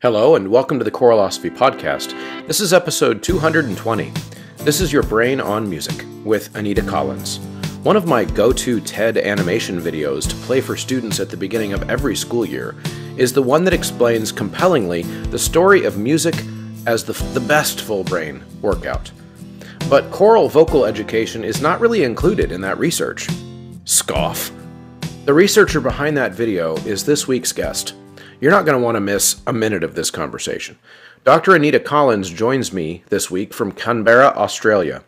Hello and welcome to the Choreosophy Podcast. This is episode 220. This is your brain on music with Anita Collins. One of my go-to TED animation videos to play for students at the beginning of every school year is the one that explains compellingly the story of music as the best full brain workout. But choral vocal education is not really included in that research. Scoff. The researcher behind that video is this week's guest. You're not going to want to miss a minute of this conversation. Dr. Anita Collins joins me this week from Canberra, Australia.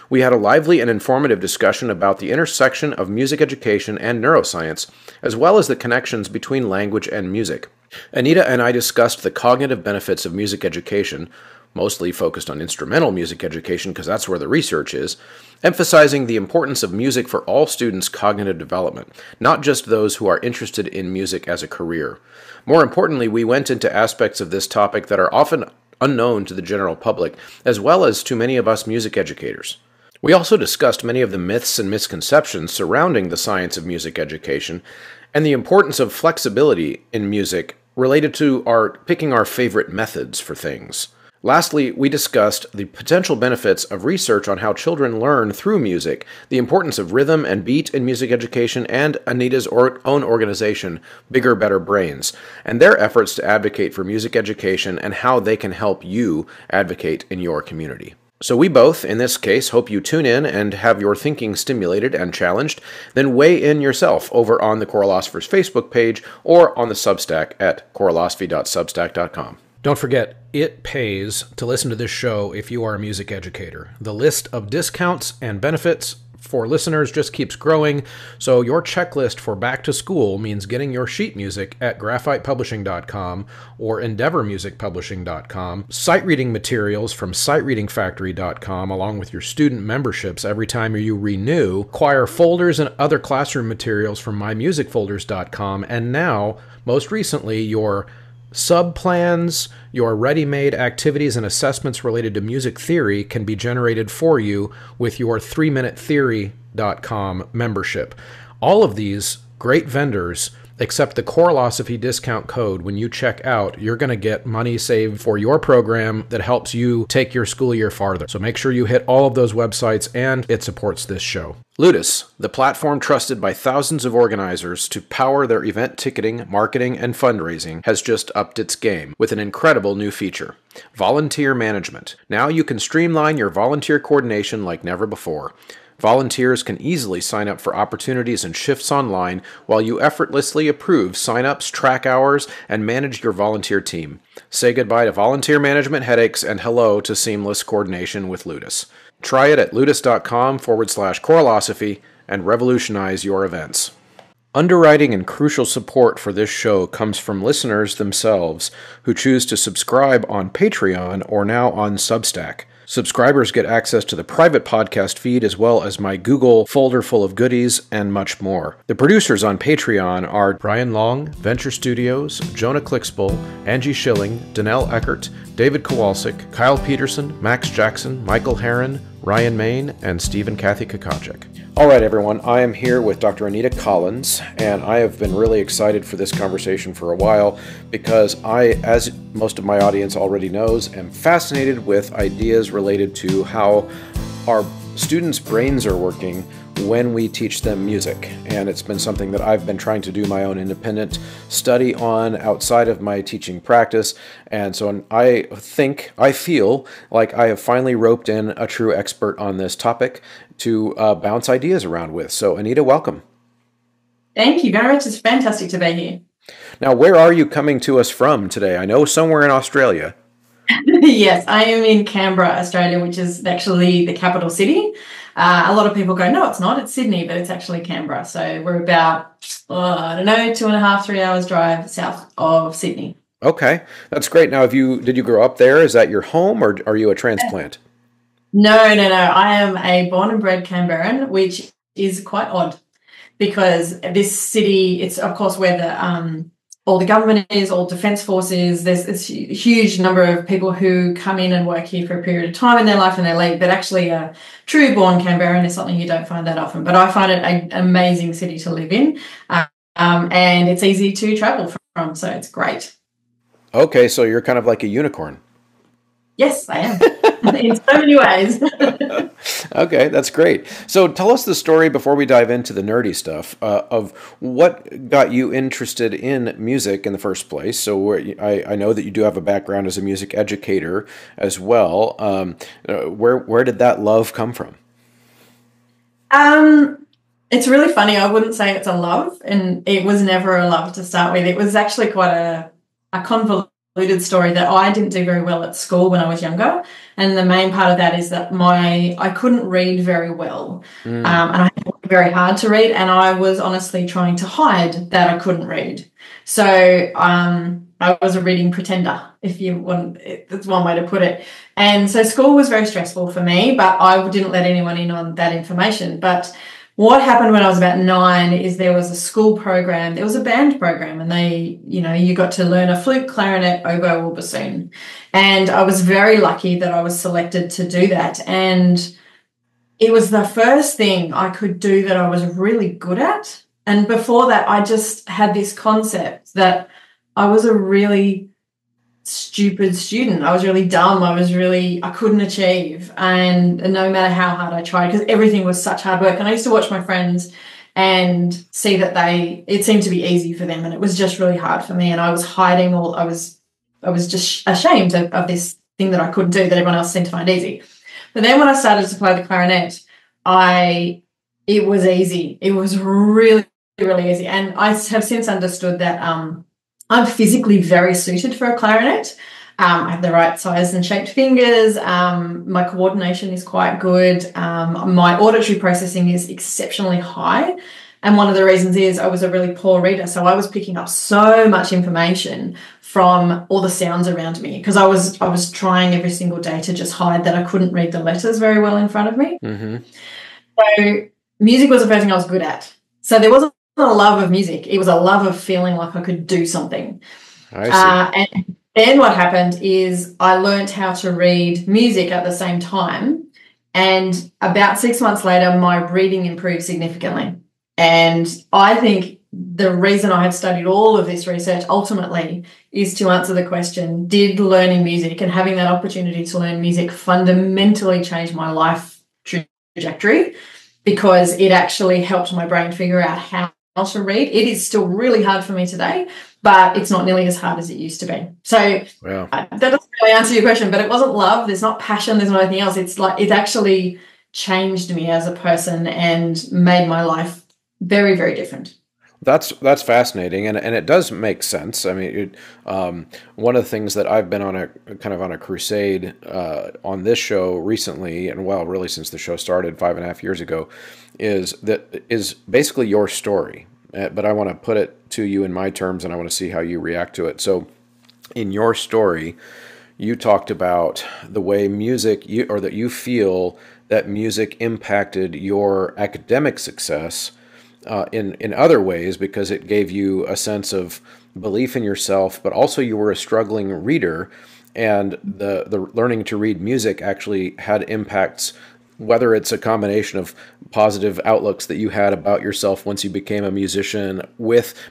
We had a lively and informative discussion about the intersection of music education and neuroscience, as well as the connections between language and music. Anita and I discussed the cognitive benefits of music education, mostly focused on instrumental music education because that's where the research is, emphasizing the importance of music for all students' cognitive development, not just those who are interested in music as a career. More importantly, we went into aspects of this topic that are often unknown to the general public, as well as to many of us music educators. We also discussed many of the myths and misconceptions surrounding the science of music education, and the importance of flexibility in music related to picking our favorite methods for things. Lastly, we discussed the potential benefits of research on how children learn through music, the importance of rhythm and beat in music education, and Anita's own organization, Bigger, Better Brains, and their efforts to advocate for music education and how they can help you advocate in your community. So we both, in this case, hope you tune in and have your thinking stimulated and challenged, then weigh in yourself over on the Choreolosophers Facebook page or on the Substack at choreolosophy.substack.com. Don't forget, it pays to listen to this show if you are a music educator. The list of discounts and benefits for listeners just keeps growing, so your checklist for back to school means getting your sheet music at graphitepublishing.com or endeavormusicpublishing.com, sight reading materials from sightreadingfactory.com along with your student memberships every time you renew, acquire folders and other classroom materials from mymusicfolders.com, and now, most recently, your subplans, your ready-made activities and assessments related to music theory can be generated for you with your 3minutetheory.com membership. All of these great vendors accept the Choreosophy discount code. When you check out, you're going to get money saved for your program that helps you take your school year farther. So make sure you hit all of those websites, and it supports this show. Ludus, the platform trusted by thousands of organizers to power their event ticketing, marketing, and fundraising, has just upped its game with an incredible new feature, volunteer management. Now you can streamline your volunteer coordination like never before. Volunteers can easily sign up for opportunities and shifts online while you effortlessly approve signups, track hours, and manage your volunteer team. Say goodbye to volunteer management headaches and hello to seamless coordination with Ludus. Try it at ludus.com/choreosophy and revolutionize your events. Underwriting and crucial support for this show comes from listeners themselves who choose to subscribe on Patreon or now on Substack. Subscribers get access to the private podcast feed as well as my Google folder full of goodies and much more. The producers on Patreon are Brian Long, Venture Studios, Jonah Clixbull, Angie Schilling, Danelle Eckert, David Kowalczyk, Kyle Peterson, Max Jackson, Michael Herron, Ryan Main, and Steve and Kathy Kokacek. All right, everyone, I am here with Dr. Anita Collins, and I have been really excited for this conversation for a while because I, as most of my audience already knows, am fascinated with ideas related to how our students' brains are working when we teach them music. And it's been something that I've been trying to do my own independent study on outside of my teaching practice. And so I feel like I have finally roped in a true expert on this topic to bounce ideas around with. So Anita, welcome. Thank you very much. It's fantastic to be here. Now, where are you coming to us from today? I know somewhere in Australia. Yes, I am in Canberra, Australia, which is actually the capital city. A lot of people go, no, it's not. It's Sydney, but it's actually Canberra. So we're about, 2.5, 3 hours drive south of Sydney. Okay, that's great. Now, did you grow up there? Is that your home, or are you a transplant? No. I am a born and bred Canberran, which is quite odd because this city, it's of course where all the government is, all defence forces. There's a huge number of people who come in and work here for a period of time in their life and they leave. But actually a true born Canberran is something you don't find that often. But I find it an amazing city to live in and it's easy to travel from, so it's great. Okay, so you're kind of like a unicorn. Yes, I am. In so many ways. Okay, that's great. So tell us the story before we dive into the nerdy stuff of what got you interested in music in the first place. So I know that you do have a background as a music educator as well. Where did that love come from? Um, it's really funny. I wouldn't say it's a love, and it was never a love to start with. It was actually quite a convoluted story that I didn't do very well at school when I was younger. And the main part of that is that I couldn't read very well. Mm, And I worked very hard to read, and I was honestly trying to hide that I couldn't read. So I was a reading pretender, if you want, that's one way to put it. And so school was very stressful for me, but I didn't let anyone in on that information. But what happened when I was about 9 is there was a school program, there was a band program, and you got to learn a flute, clarinet, oboe, or bassoon. And I was very lucky that I was selected to do that. And it was the first thing I could do that I was really good at. And before that, I just had this concept that I was a really stupid student. I was really dumb. I couldn't achieve. And no matter how hard I tried, because everything was such hard work. And I used to watch my friends and see that it seemed to be easy for them. And it was just really hard for me. And I was hiding I was just ashamed of this thing that I couldn't do that everyone else seemed to find easy. But then when I started to play the clarinet, it was easy. It was really, really easy. And I have since understood that I'm physically very suited for a clarinet. I have the right size and shaped fingers. My coordination is quite good. My auditory processing is exceptionally high. And one of the reasons is I was a really poor reader. So I was picking up so much information from all the sounds around me because I was trying every single day to just hide that I couldn't read the letters very well in front of me. mm-hmm. So music was the first thing I was good at. So there wasn't a love of music. It was a love of feeling like I could do something. I see. And then what happened is I learned how to read music at the same time. And about 6 months later, my reading improved significantly. And I think the reason I have studied all of this research ultimately is to answer the question, did learning music and having that opportunity to learn music fundamentally change my life trajectory? Because it actually helped my brain figure out how to read. It is still really hard for me today, but it's not nearly as hard as it used to be. So Wow. that doesn't really answer your question, but it wasn't love. There's not passion. There's not anything else. It's like it actually changed me as a person and made my life very, very different. That's fascinating, and it does make sense. I mean, one of the things that I've been on a kind of on a crusade on this show recently, and well, really since the show started 5.5 years ago, is basically your story. But I want to put it to you in my terms, and I want to see how you react to it. So, in your story, you talked about the way or that you feel that music impacted your academic success in other ways because it gave you a sense of belief in yourself, but also you were a struggling reader, and the learning to read music actually had impacts, whether it's a combination of positive outlooks that you had about yourself once you became a musician,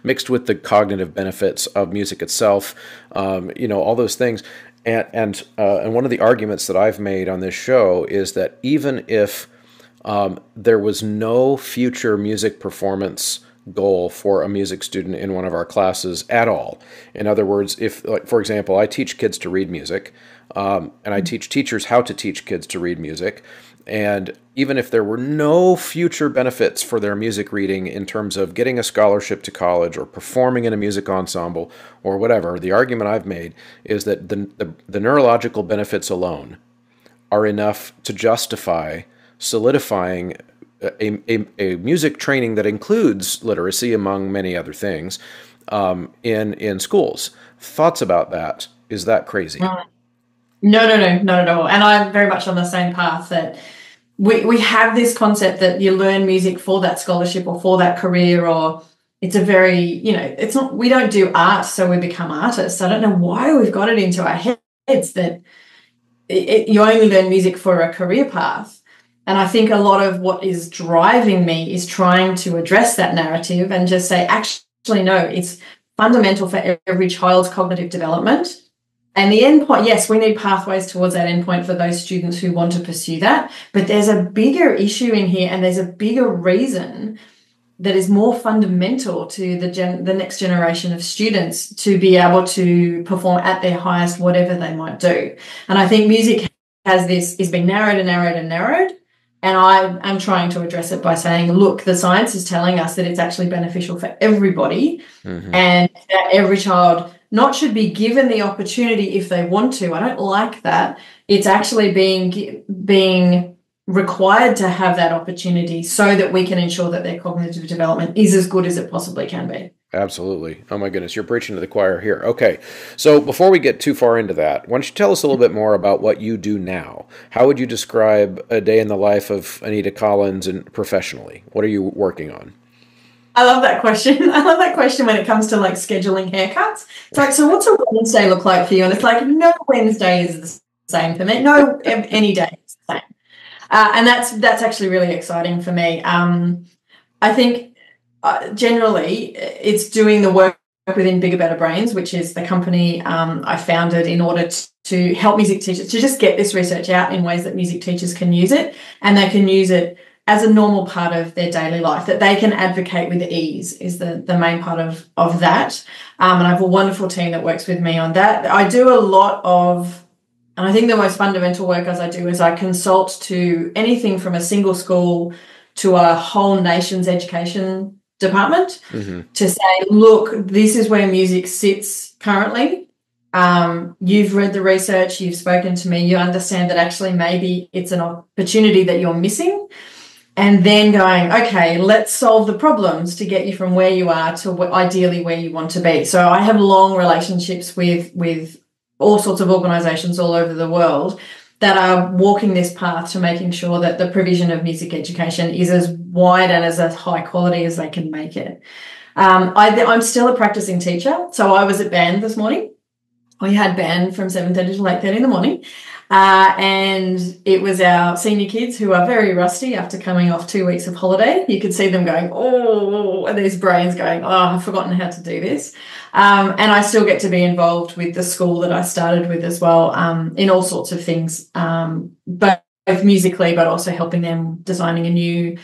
mixed with the cognitive benefits of music itself, all those things. And one of the arguments that I've made on this show is that even if there was no future music performance goal for a music student in one of our classes at all. In other words, if, like, for example, I teach kids to read music, and I teach teachers how to teach kids to read music, and even if there were no future benefits for their music reading in terms of getting a scholarship to college or performing in a music ensemble or whatever, the argument I've made is that the neurological benefits alone are enough to justify solidifying a music training that includes literacy, among many other things, in schools. Thoughts about that? Is that crazy? No, not at all. And I'm very much on the same path that we have this concept that you learn music for that scholarship or for that career, or it's a very, it's not, we don't do art so we become artists. I don't know why we've got it into our heads that you only learn music for a career path. And I think a lot of what is driving me is trying to address that narrative and just say, actually, no, it's fundamental for every child's cognitive development. And the endpoint, yes, we need pathways towards that endpoint for those students who want to pursue that. But there's a bigger issue in here, and there's a bigger reason that is more fundamental to the next generation of students to be able to perform at their highest, whatever they might do. And I think music is being narrowed and narrowed and narrowed. And I am trying to address it by saying, look, the science is telling us that it's actually beneficial for everybody, and that every child not should be given the opportunity if they want to. I don't like that. It's actually being required to have that opportunity so that we can ensure that their cognitive development is as good as it possibly can be. Absolutely. Oh my goodness, you're preaching to the choir here. Okay, so before we get too far into that, why don't you tell us a little bit more about what you do now? How would you describe a day in the life of Anita Collins and professionally? What are you working on? I love that question. I love that question when it comes to like scheduling haircuts. It's like, so what's a Wednesday look like for you? And it's like, no Wednesday is the same for me. No, any day is the same. And that's actually really exciting for me. I think generally it's doing the work within Bigger Better Brains, which is the company I founded in order to help music teachers to just get this research out in ways that music teachers can use it, and they can use it as a normal part of their daily life, that they can advocate with ease is the main part of that. And I have a wonderful team that works with me on that. I do a lot of, and I think the most fundamental work as I do is I consult to anything from a single school to a whole nation's education department to say, look, this is where music sits currently. You've read the research, you've spoken to me, you understand that actually maybe it's an opportunity that you're missing. And then going, okay, let's solve the problems to get you from where you are to ideally where you want to be. So I have long relationships with all sorts of organisations all over the world that are walking this path to making sure that the provision of music education is as wide and as high quality as they can make it. I'm still a practicing teacher. So I was at band this morning. We had band from 7:30 to 8:30 in the morning. And it was our senior kids who are very rusty after coming off 2 weeks of holiday. You could see them going, oh, and these brains going, oh, I've forgotten how to do this. And I still get to be involved with the school that I started with as well, in all sorts of things, both musically, but also helping them designing a new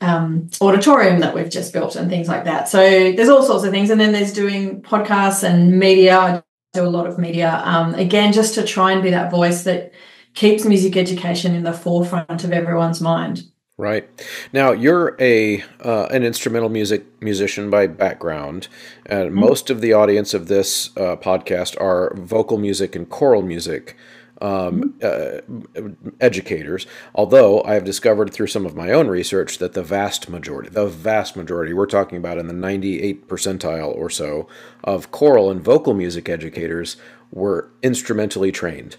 auditorium that we've just built and things like that. So there's all sorts of things. And then there's doing podcasts and media. I do a lot of media, again, just to try and be that voice that keeps music education in the forefront of everyone's mind. Right. Now, you're an instrumental musician by background, and most of the audience of this podcast are vocal music and choral music educators, although I have discovered through some of my own research that the vast majority, we're talking about in the 98th percentile or so, of choral and vocal music educators were instrumentally trained.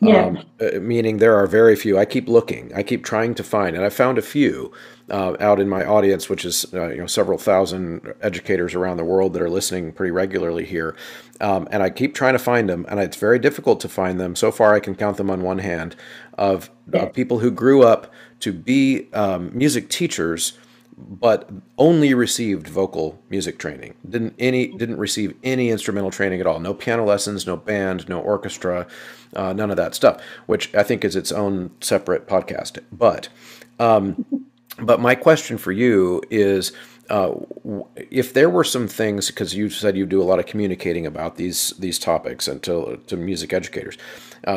Meaning there are very few. I keep looking. I keep trying to find, and I found a few out in my audience, which is several thousand educators around the world that are listening pretty regularly here. And I keep trying to find them, and it's very difficult to find them. So far, I can count them on one hand of people who grew up to be music teachers, but only received vocal music training. Didn't receive any instrumental training at all. No piano lessons, no band, no orchestra, none of that stuff, which I think is its own separate podcast. But my question for you is, if there were some things, because you said you do a lot of communicating about these topics and to music educators.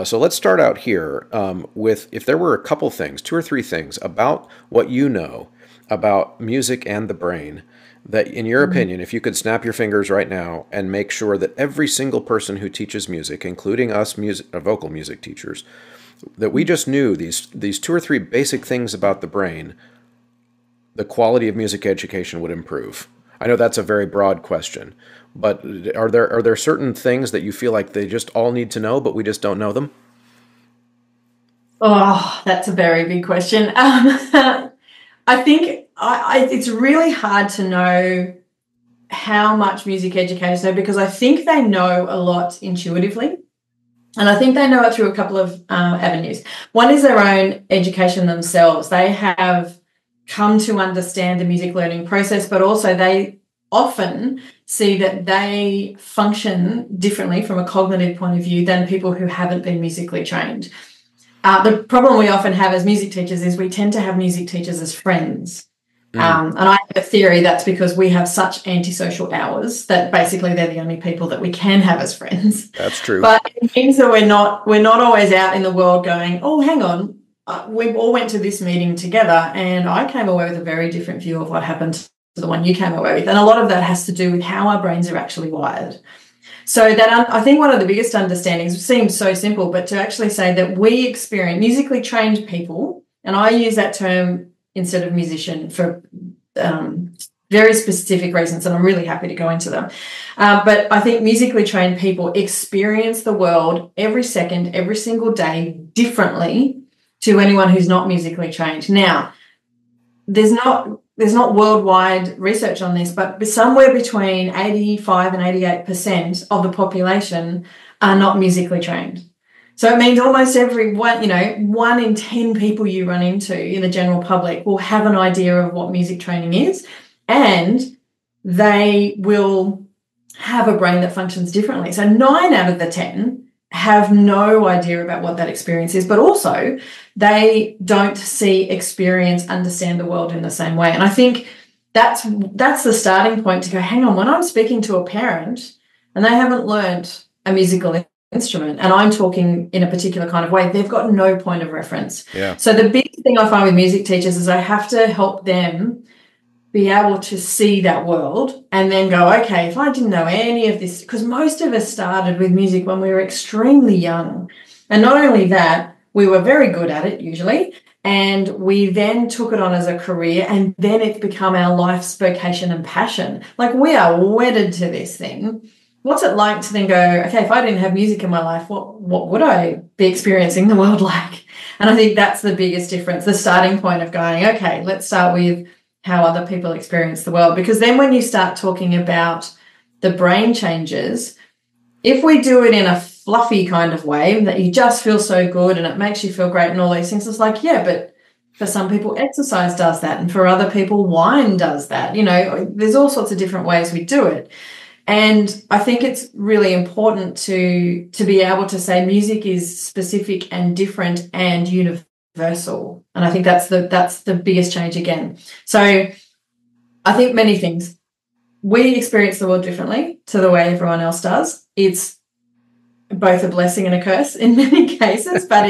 So let's start out here with, if there were a couple things, 2 or 3 things about what you know about music and the brain, that in your opinion, if you could snap your fingers right now and make sure that every single person who teaches music, including us vocal music teachers, that we just knew these 2 or 3 basic things about the brain, the quality of music education would improve. I know that's a very broad question, but are there certain things that you feel like they just all need to know, but we just don't know them? Oh, that's a very big question. I think it's really hard to know how much music educators know, because I think they know a lot intuitively, and I think they know it through a couple of avenues. One is their own education themselves. They have come to understand the music learning process, but also they often see that they function differently from a cognitive point of view than people who haven't been musically trained. The problem we often have as music teachers is we tend to have music teachers as friends. And I have a theory that's because we have such antisocial hours that basically they're the only people that we can have as friends. That's true. But it means that we're not always out in the world going, oh, hang on, we all went to this meeting together and I came away with a very different view of what happened to the one you came away with. And a lot of that has to do with how our brains are actually wired. So that I think one of the biggest understandings seems so simple, but to actually say that we experience musically trained people, and I use that term instead of musician for very specific reasons, and I'm really happy to go into them. But I think musically trained people experience the world every second, every single day differently to anyone who's not musically trained. Now, there's not worldwide research on this, but somewhere between 85 and 88% of the population are not musically trained. So it means almost one in 10 people you run into in the general public will have an idea of what music training is, and they will have a brain that functions differently. So 9 out of the 10 have no idea about what that experience is, but also they don't see, experience, understand the world in the same way. And I think that's the starting point to go, hang on, when I'm speaking to a parent and they haven't learned a musical instrument and I'm talking in a particular kind of way, they've got no point of reference. Yeah. So the big thing I find with music teachers is I have to help them be able to see that world and then go, okay, if I didn't know any of this, because most of us started with music when we were extremely young. And not only that, we were very good at it usually, and we then took it on as a career, and then it's become our life's vocation and passion. Like, we are wedded to this thing. What's it like to then go, okay, if I didn't have music in my life, what would I be experiencing the world like? And I think that's the biggest difference, the starting point of going, okay, let's start with how other people experience the world. Because then when you start talking about the brain changes, if we do it in a fluffy kind of way that you just feel so good and it makes you feel great and all these things, it's like, yeah, but for some people exercise does that, and for other people wine does that. There's all sorts of different ways we do it. And I think it's really important to be able to say music is specific and different and universal. And I think that's the biggest change again. So I think many things. We experience the world differently to the way everyone else does. It's both a blessing and a curse in many cases, but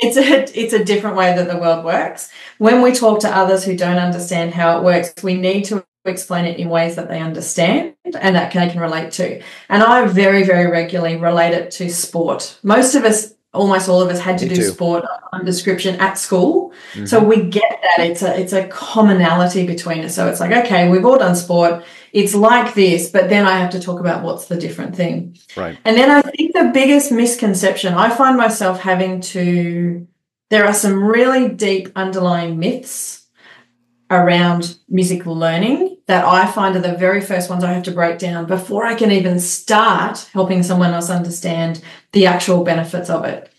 it's a different way that the world works. When we talk to others who don't understand how it works, we need to explain it in ways that they understand and that they can relate to. And I very, very regularly relate it to sport. Most of us, almost all of us, had to do sport on description at school. Mm-hmm. So we get that. It's a commonality between us. So it's like, okay, we've all done sport. It's like this, but then I have to talk about what's the different thing. Right. And then I think the biggest misconception, I find myself there are some really deep underlying myths around musical learning that I find are the very first ones I have to break down before I can even start helping someone else understand the actual benefits of it.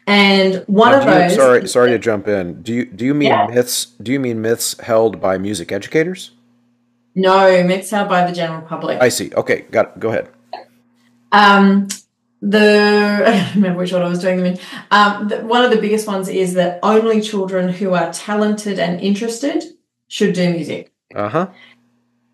And one of those. Sorry to jump in. Do you mean myths? Do you mean myths held by music educators? No, myths held by the general public. I see. Okay, got it. Go ahead. I don't remember which one I was doing them in. One of the biggest ones is that only children who are talented and interested should do music. Uh-huh.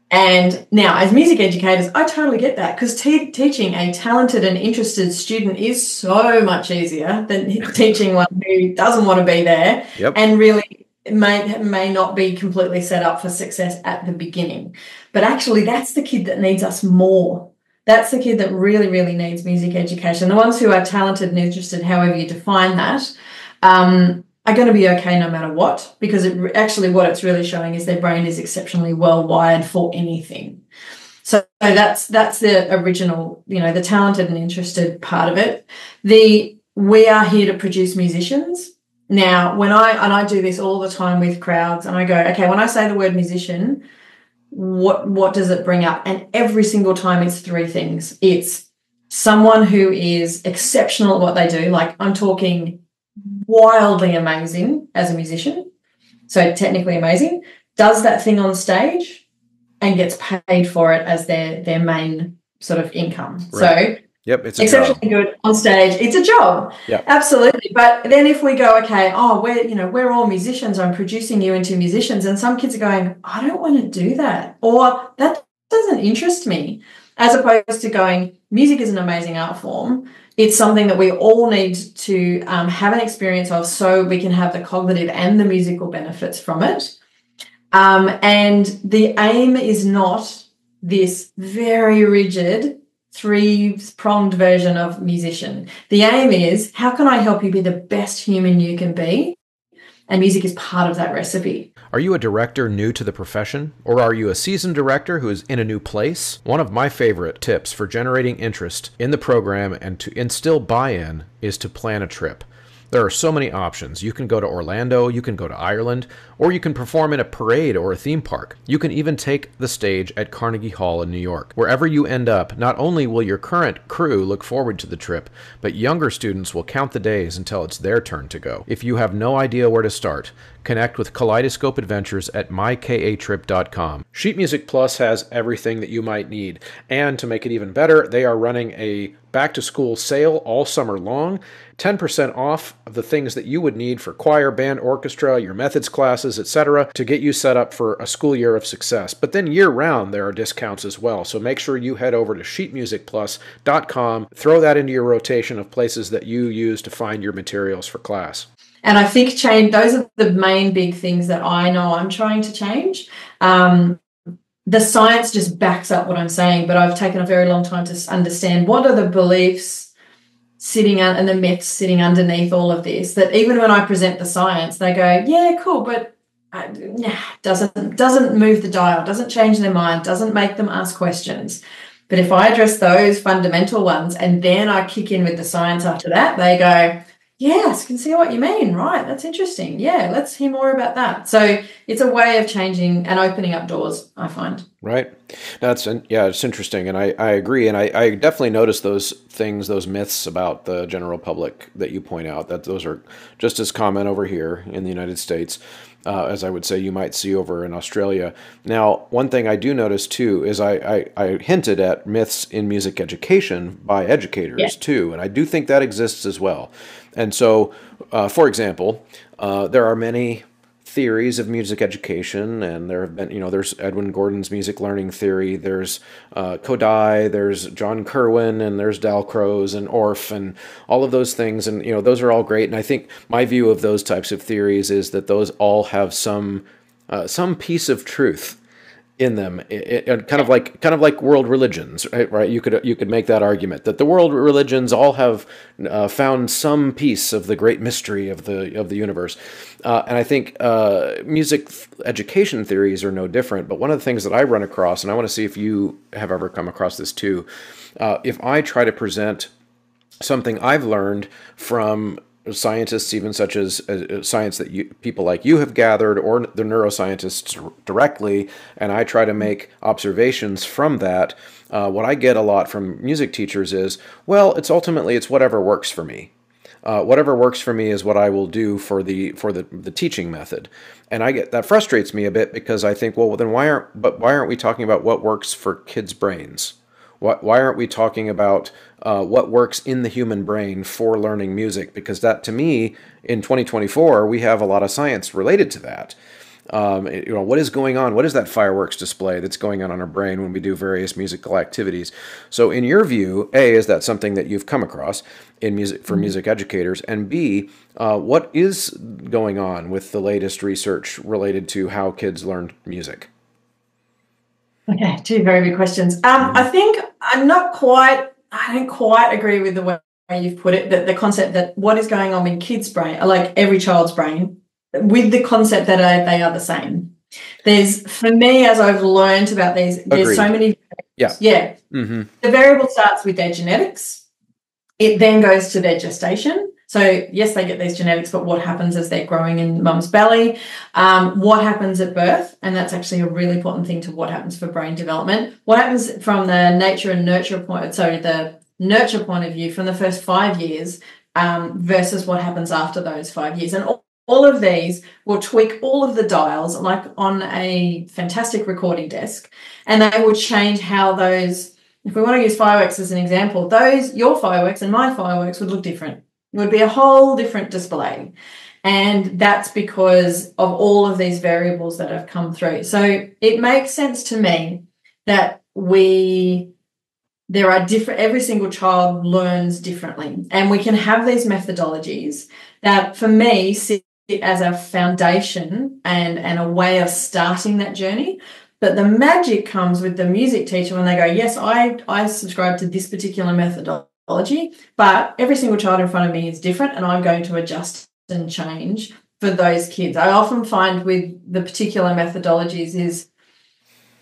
And now, as music educators, I totally get that, because teaching a talented and interested student is so much easier than teaching one who doesn't want to be there. Yep. And really may not be completely set up for success at the beginning. But actually, that's the kid that needs us more. That's the kid that really, really needs music education. The ones who are talented and interested, however you define that, are going to be okay no matter what, because what it's really showing is their brain is exceptionally well wired for anything. So that's the original, the talented and interested part of it. We are here to produce musicians. Now, when I do this all the time with crowds, and I go, okay, when I say the word musician, what does it bring up? And every single time it's 3 things. It's someone who is exceptional at what they do. Like, I'm talking wildly amazing as a musician, so technically amazing, does that thing on stage and gets paid for it as their main sort of income. Right. So yep, it's a exceptionally job. good on stage. It's a job. Yeah. Absolutely. But then if we go, okay, we're all musicians, I'm producing you into musicians, and some kids are going, I don't want to do that, or that doesn't interest me, as opposed to going, music is an amazing art form. It's something that we all need to have an experience of so we can have the cognitive and the musical benefits from it. And the aim is not this very rigid three-pronged version of musician. The aim is, how can I help you be the best human you can be? And music is part of that recipe. Are you a director new to the profession? Or are you a seasoned director who is in a new place? One of my favorite tips for generating interest in the program and to instill buy-in is to plan a trip. There are so many options. You can go to Orlando, you can go to Ireland, or you can perform in a parade or a theme park. You can even take the stage at Carnegie Hall in New York. Wherever you end up, not only will your current crew look forward to the trip, but younger students will count the days until it's their turn to go. If you have no idea where to start, connect with Kaleidoscope Adventures at mykatrip.com. Sheet Music Plus has everything that you might need. And to make it even better, they are running a back-to-school sale all summer long. 10% off of the things that you would need for choir, band, orchestra, your methods classes, etc., to get you set up for a school year of success. But then year-round, there are discounts as well. So make sure you head over to sheetmusicplus.com, throw that into your rotation of places that you use to find your materials for class. And I think those are the main big things that I know I'm trying to change. The science just backs up what I'm saying, but I've taken a very long time to understand what are the beliefs sitting out and the myths sitting underneath all of this, that even when I present the science, they go, yeah, cool, but doesn't move the dial, doesn't change their mind, doesn't make them ask questions. But if I address those fundamental ones and then I kick in with the science after that, they go, yes, can see what you mean. Right. That's interesting. Yeah. Let's hear more about that. So it's a way of changing and opening up doors, I find. Right. It's interesting. And I agree. And I definitely notice those things, those myths about the general public that you point out, that those are just as common over here in the United States, as I would say you might see over in Australia. Now, one thing I do notice too is I hinted at myths in music education by educators too. And I do think that exists as well. And so, for example, there are many theories of music education, and there have been, there's Edwin Gordon's music learning theory, there's Kodai, there's John Kerwin, and there's Dalcroze and Orff, and all of those things, and those are all great. And I think my view of those types of theories is that those all have some piece of truth in them, kind of like world religions, right? You could make that argument that the world religions all have found some piece of the great mystery of the universe, and I think music education theories are no different. But one of the things that I run across, and I want to see if you have ever come across this too, if I try to present something I've learned from scientists, even such as science that people like you have gathered, or the neuroscientists directly, and I try to make observations from that, what I get a lot from music teachers is, well, it's whatever works for me. Whatever works for me is what I will do for the teaching method, and that frustrates me a bit, because I think, well, then why aren't we talking about what works for kids' brains? Why aren't we talking about what works in the human brain for learning music? Because that, to me, in 2024, we have a lot of science related to that. What is going on? What is that fireworks display that's going on in our brain when we do various musical activities? So in your view, A, is that something that you've come across in music for music educators? And B, what is going on with the latest research related to how kids learn music? Okay, two very big questions. I think I don't quite agree with the way you've put it, that the concept that what is going on in kids' brain, like every child's brain, with the concept that they are the same. For me, as I've learned about these, there's so many. Yeah. Mm-hmm. The variable starts with their genetics. It then goes to their gestation. So, yes, they get these genetics, but what happens as they're growing in mum's belly? What happens at birth? And that's actually a really important thing to what happens for brain development. What happens from the nature and nurture point, the nurture point of view from the first 5 years versus what happens after those 5 years. And all all of these will tweak all of the dials like on a fantastic recording desk, and they will change how those, if we want to use fireworks as an example, your fireworks and my fireworks would look different. It would be a whole different display. And that's because of all of these variables that have come through. So it makes sense to me that there are different, every single child learns differently. And we can have these methodologies that, for me, sit as a foundation and a way of starting that journey. But the magic comes with the music teacher when they go, yes, I subscribe to this particular methodology, but every single child in front of me is different, and I'm going to adjust and change for those kids. I often find with the particular methodologies is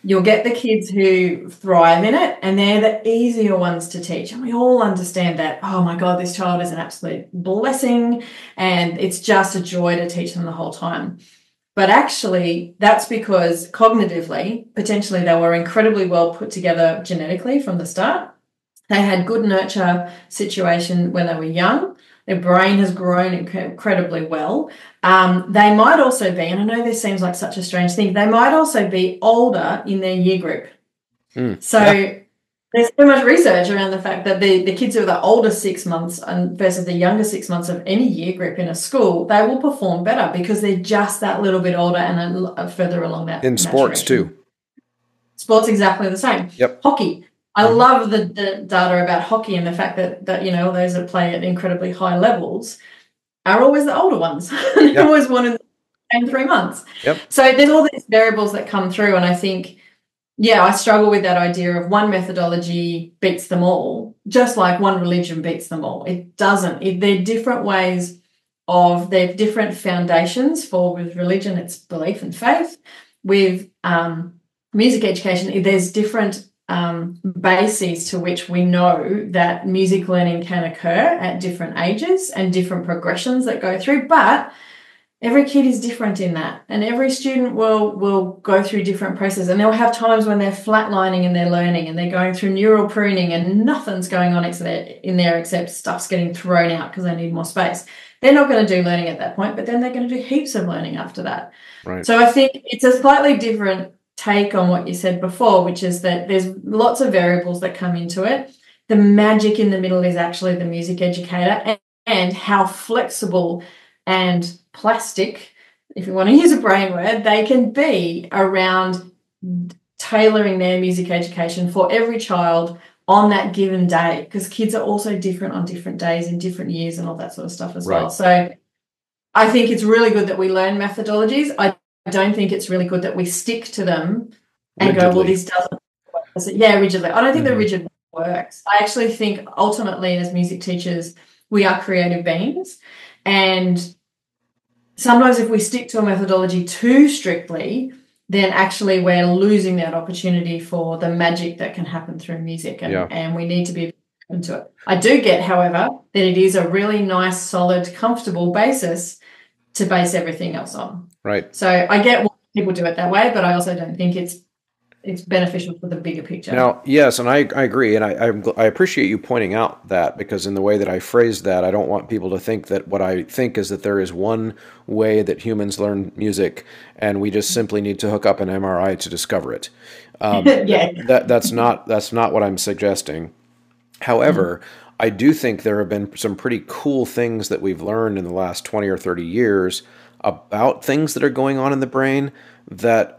you'll get the kids who thrive in it, and they're the easier ones to teach. And we all understand that, oh my God, this child is an absolute blessing and it's just a joy to teach them the whole time. But actually, that's because cognitively, potentially they were incredibly well put together genetically from the start. They had good nurture situation when they were young. Their brain has grown incredibly well. They might also be, and I know this seems like such a strange thing, they might also be older in their year group. There's so much research around the fact that the kids who are the older 6 months versus the younger 6 months of any year group in a school, they will perform better because they're just that little bit older and further along that. In sports too. Sports exactly the same. Yep. Hockey. I love the data about hockey and the fact that those that play at incredibly high levels are always the older ones. They're always one in the same 3 months. Yep. So there's all these variables that come through, and I think, I struggle with that idea of one methodology beats them all, just like one religion beats them all. It doesn't. They're different ways they're different foundations for. With religion, it's belief and faith. With music education, there's different bases to which we know that music learning can occur at different ages and different progressions that go through, but every kid is different in that, and every student will go through different processes, and they'll have times when they're flatlining in their learning and they're going through neural pruning and nothing's going on in there except stuff's getting thrown out because they need more space. They're not going to do learning at that point, but then they're going to do heaps of learning after that. Right. So I think it's a slightly different take on what you said before, which is that there's lots of variables that come into it. The magic in the middle is actually the music educator and how flexible and plastic, if you want to use a brain word, they can be around tailoring their music education for every child on that given day, because kids are also different on different days in different years and all that sort of stuff as well. So I think it's really good that we learn methodologies. I don't think it's really good that we stick to them and rigidly. Go, well, this doesn't work. Yeah, rigidly. I don't think the rigid works. I actually think ultimately as music teachers, we are creative beings, and sometimes if we stick to a methodology too strictly, then actually we're losing that opportunity for the magic that can happen through music, and we need to be open to it. I do get, however, that it is a really nice, solid, comfortable basis to base everything else on. Right. So I get why people do it that way, but I also don't think it's beneficial for the bigger picture. Now, yes, and I agree, and I appreciate you pointing out that, because in the way that I phrased that, I don't want people to think that what I think is that there is one way that humans learn music, and we just simply need to hook up an MRI to discover it. That's not what I'm suggesting. However, I do think there have been some pretty cool things that we've learned in the last 20 or 30 years about things that are going on in the brain that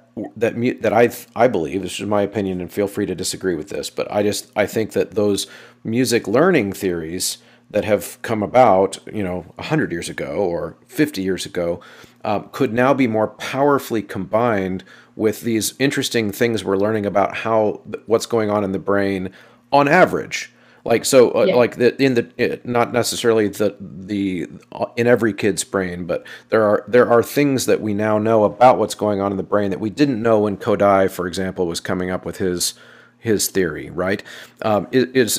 I believe, this is my opinion, and feel free to disagree with this, but I think that those music learning theories that have come about, 100 years ago or 50 years ago, could now be more powerfully combined with these interesting things we're learning about what's going on in the brain on average. Like, so, not necessarily in every kid's brain, but there are things that we now know about what's going on in the brain that we didn't know when Kodai, for example, was coming up with his theory, right? Is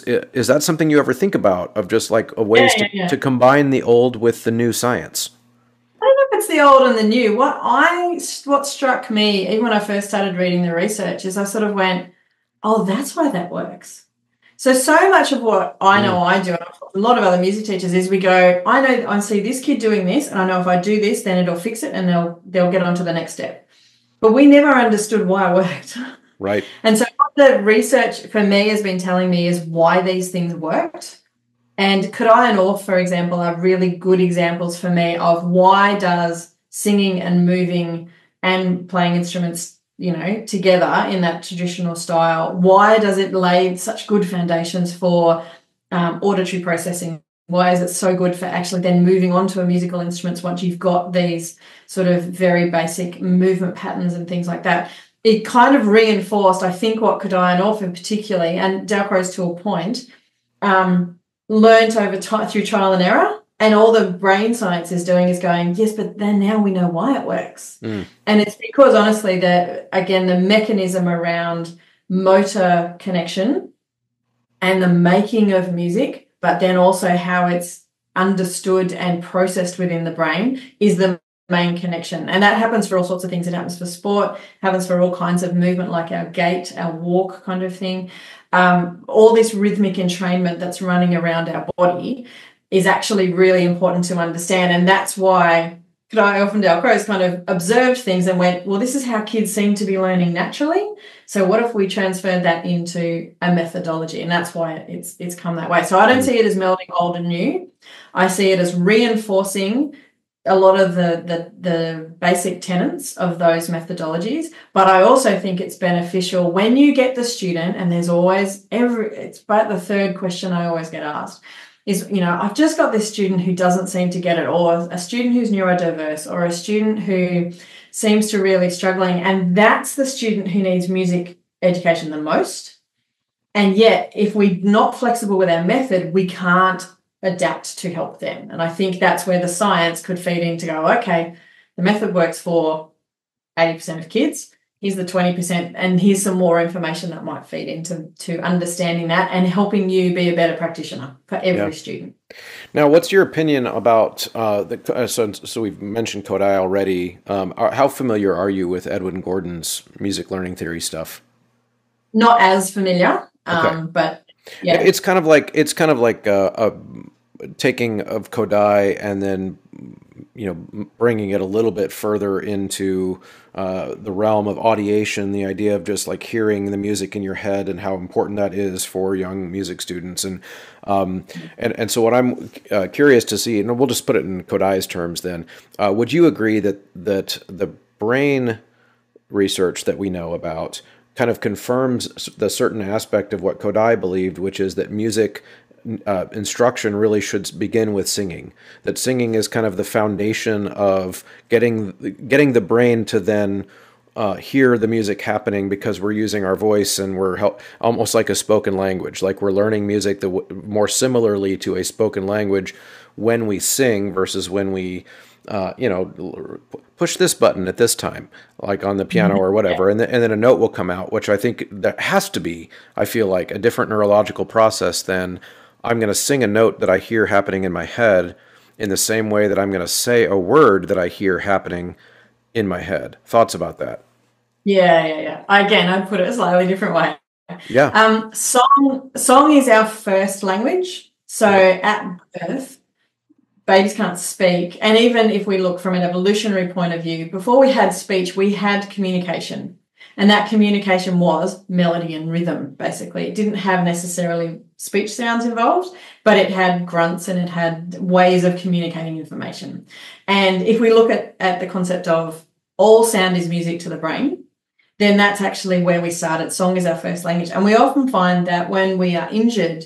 that something you ever think about, of just like a ways to combine the old with the new science? I don't know if it's the old and the new. What struck me, even when I first started reading the research, is I sort of went, oh, that's why that works. So much of what I know I do, and a lot of other music teachers, is we go, I see this kid doing this, and I know if I do this, then it'll fix it and they'll get on to the next step. But we never understood why it worked. Right. And so what the research for me has been telling me is why these things worked. And Kodai and Orff, for example, are really good examples for me of why does singing and moving and playing instruments, together in that traditional style, why does it lay such good foundations for auditory processing? Why is it so good for actually then moving on to a musical instruments once you've got these sort of very basic movement patterns and things like that? It kind of reinforced, I think, what Kodai and Orff in particularly, and Dalcroze to a point, learned over time through trial and error. And all the brain science is doing is going, yes, but then now we know why it works. And it's because, honestly, that, again, the mechanism around motor connection and the making of music, but then also how it's understood and processed within the brain is the main connection. And that happens for all sorts of things. It happens for sport, happens for all kinds of movement, like our gait, our walk kind of thing. All this rhythmic entrainment that's running around our body is actually really important to understand. And that's why Kodai, Orff and Dalcroze kind of observed things and went, well, this is how kids seem to be learning naturally. So what if we transferred that into a methodology? And that's why it's come that way. So I don't see it as melding old and new. I see it as reinforcing a lot of the basic tenets of those methodologies. But I also think it's beneficial when you get the student, and there's always it's about the third question I always get asked is, I've just got this student who doesn't seem to get it, or a student who's neurodiverse, or a student who seems to really struggling, and that's the student who needs music education the most. And yet, if we're not flexible with our method, we can't adapt to help them. And I think that's where the science could feed in to go, okay, the method works for 80% of kids. Here's the 20%, and here's some more information that might feed into understanding that and helping you be a better practitioner for every student. Now, what's your opinion about so we've mentioned Kodai already. How familiar are you with Edwin Gordon's music learning theory stuff? Not as familiar, but yeah, it's kind of like a taking of Kodai and then bringing it a little bit further into the realm of audiation, the idea of just like hearing the music in your head and how important that is for young music students. And so what I'm curious to see, and we'll just put it in Kodai's terms then, would you agree that the brain research that we know about kind of confirms the certain aspect of what Kodai believed, which is that music instruction really should begin with singing, that singing is kind of the foundation of getting the brain to then hear the music happening, because we're using our voice and we're almost like a spoken language, like we're learning music more similarly to a spoken language when we sing versus when we push this button at this time, like on the piano or whatever, and then a note will come out, which I think that has to be, I feel like, a different neurological process than I'm going to sing a note that I hear happening in my head in the same way that I'm going to say a word that I hear happening in my head. Thoughts about that? Yeah. Again, I'd put it a slightly different way. Yeah. Song is our first language. So at birth, babies can't speak. And even if we look from an evolutionary point of view, before we had speech, we had communication. And that communication was melody and rhythm, basically. It didn't have necessarily speech sounds involved, but it had grunts and it had ways of communicating information. And if we look at the concept of all sound is music to the brain, then that's actually where we started. Song is our first language. And we often find that when we are injured,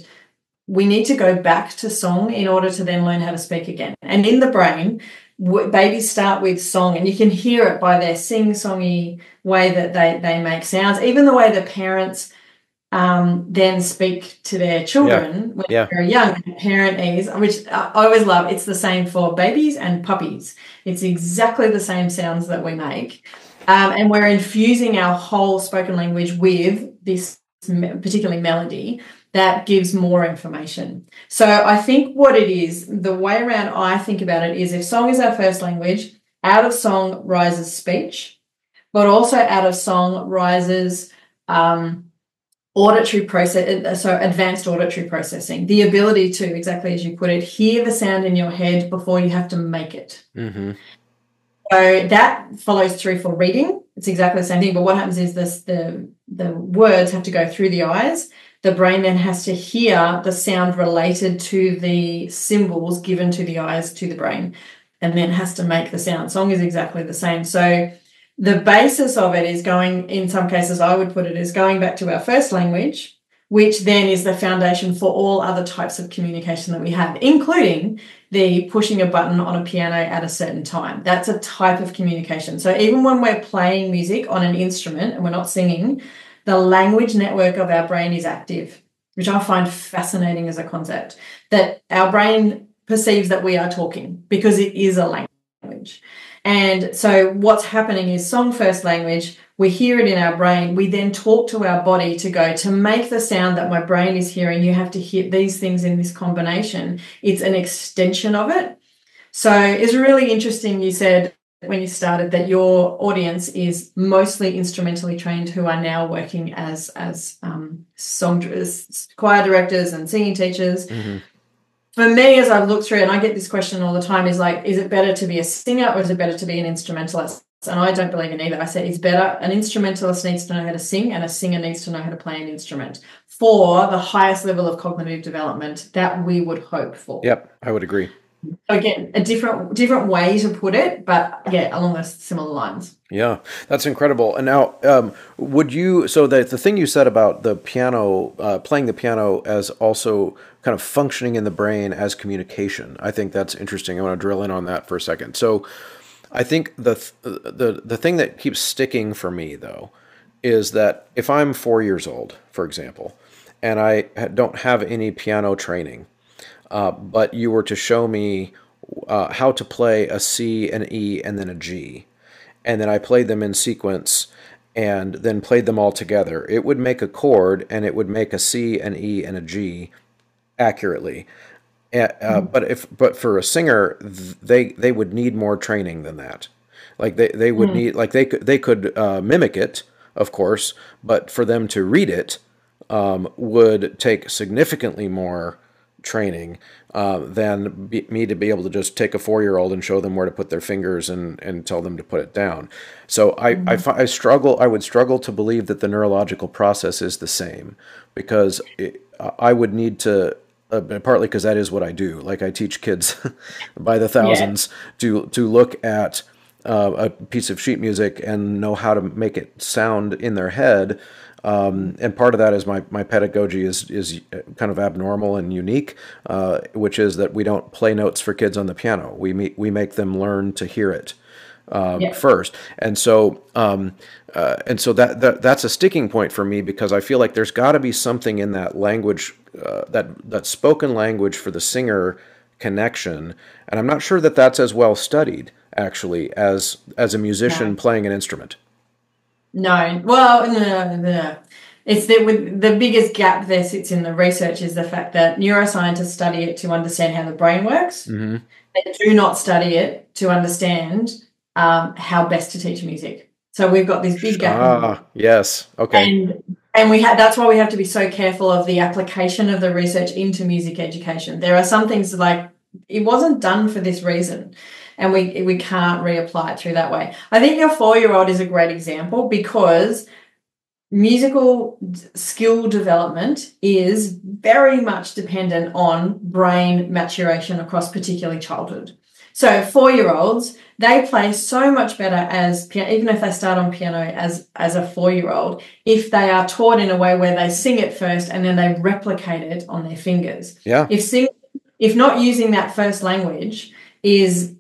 we need to go back to song in order to then learn how to speak again. And in the brain, babies start with song, and you can hear it by their sing-songy way that they make sounds, even the way the parents then speak to their children when they're very young. Parentese, which I always love, it's the same for babies and puppies. It's exactly the same sounds that we make. And we're infusing our whole spoken language with this particularly melody that gives more information. So I think what it is, the way around I think about it is, if song is our first language, out of song rises speech, but also out of song rises auditory process, so advanced auditory processing, the ability to, exactly as you put it, hear the sound in your head before you have to make it. Mm-hmm. So that follows through for reading. It's exactly the same thing, but what happens is the words have to go through the eyes. The brain then has to hear the sound related to the symbols given to the eyes to the brain, and then has to make the sound. Song is exactly the same. So the basis of it is going, in some cases, I would put it as going back to our first language, which then is the foundation for all other types of communication that we have, including the pushing a button on a piano at a certain time. That's a type of communication. So even when we're playing music on an instrument and we're not singing, the language network of our brain is active, which I find fascinating as a concept, that our brain perceives that we are talking because it is a language. And so what's happening is song first language, we hear it in our brain, we then talk to our body to go, to make the sound that my brain is hearing, you have to hear these things in this combination. It's an extension of it. So it's really interesting, you said when you started that your audience is mostly instrumentally trained who are now working as choir directors and singing teachers. Mm-hmm. For me, as I've looked through, and I get this question all the time, is like, is it better to be a singer or is it better to be an instrumentalist? And I don't believe in either. I say it's better. An instrumentalist needs to know how to sing and a singer needs to know how to play an instrument for the highest level of cognitive development that we would hope for. Yep, I would agree. Again, a different way to put it, but yeah, along those similar lines. Yeah, that's incredible. And now, would you, so the thing you said about the piano, playing the piano as also kind of functioning in the brain as communication, I think that's interesting. I want to drill in on that for a second. So I think the thing that keeps sticking for me, though, is that if I'm 4 years old, for example, and I don't have any piano training, but you were to show me how to play a C, an E, and then a G, and then I played them in sequence and then played them all together, it would make a chord and it would make a C, an E, and a G accurately. But for a singer, they would need more training than that. Like they would need, like they could mimic it, of course, but for them to read it would take significantly more training than me to be able to just take a 4-year-old and show them where to put their fingers and tell them to put it down. So I would struggle to believe that the neurological process is the same, because I would need to, partly because that is what I do. Like I teach kids by the thousands to look at a piece of sheet music and know how to make it sound in their head. And part of that is my pedagogy is kind of abnormal and unique, which is that we don't play notes for kids on the piano. We make them learn to hear it first. And so that's a sticking point for me, because I feel like there's got to be something in that language, that spoken language for the singer connection. And I'm not sure that that's as well studied actually as a musician playing an instrument. No, well, no. It's the biggest gap there sits in the research is the fact that neuroscientists study it to understand how the brain works. Mm-hmm. They do not study it to understand how best to teach music. So we've got this big gap. Yes, okay. And that's why we have to be so careful of the application of the research into music education. There are some things like it wasn't done for this reason, and we can't reapply it through that way. I think your 4-year-old is a great example, because musical skill development is very much dependent on brain maturation across particularly childhood. So 4-year-olds, they play so much better as piano, even if they start on piano as a 4-year-old, if they are taught in a way where they sing it first and then they replicate it on their fingers. Yeah. If not using that first language is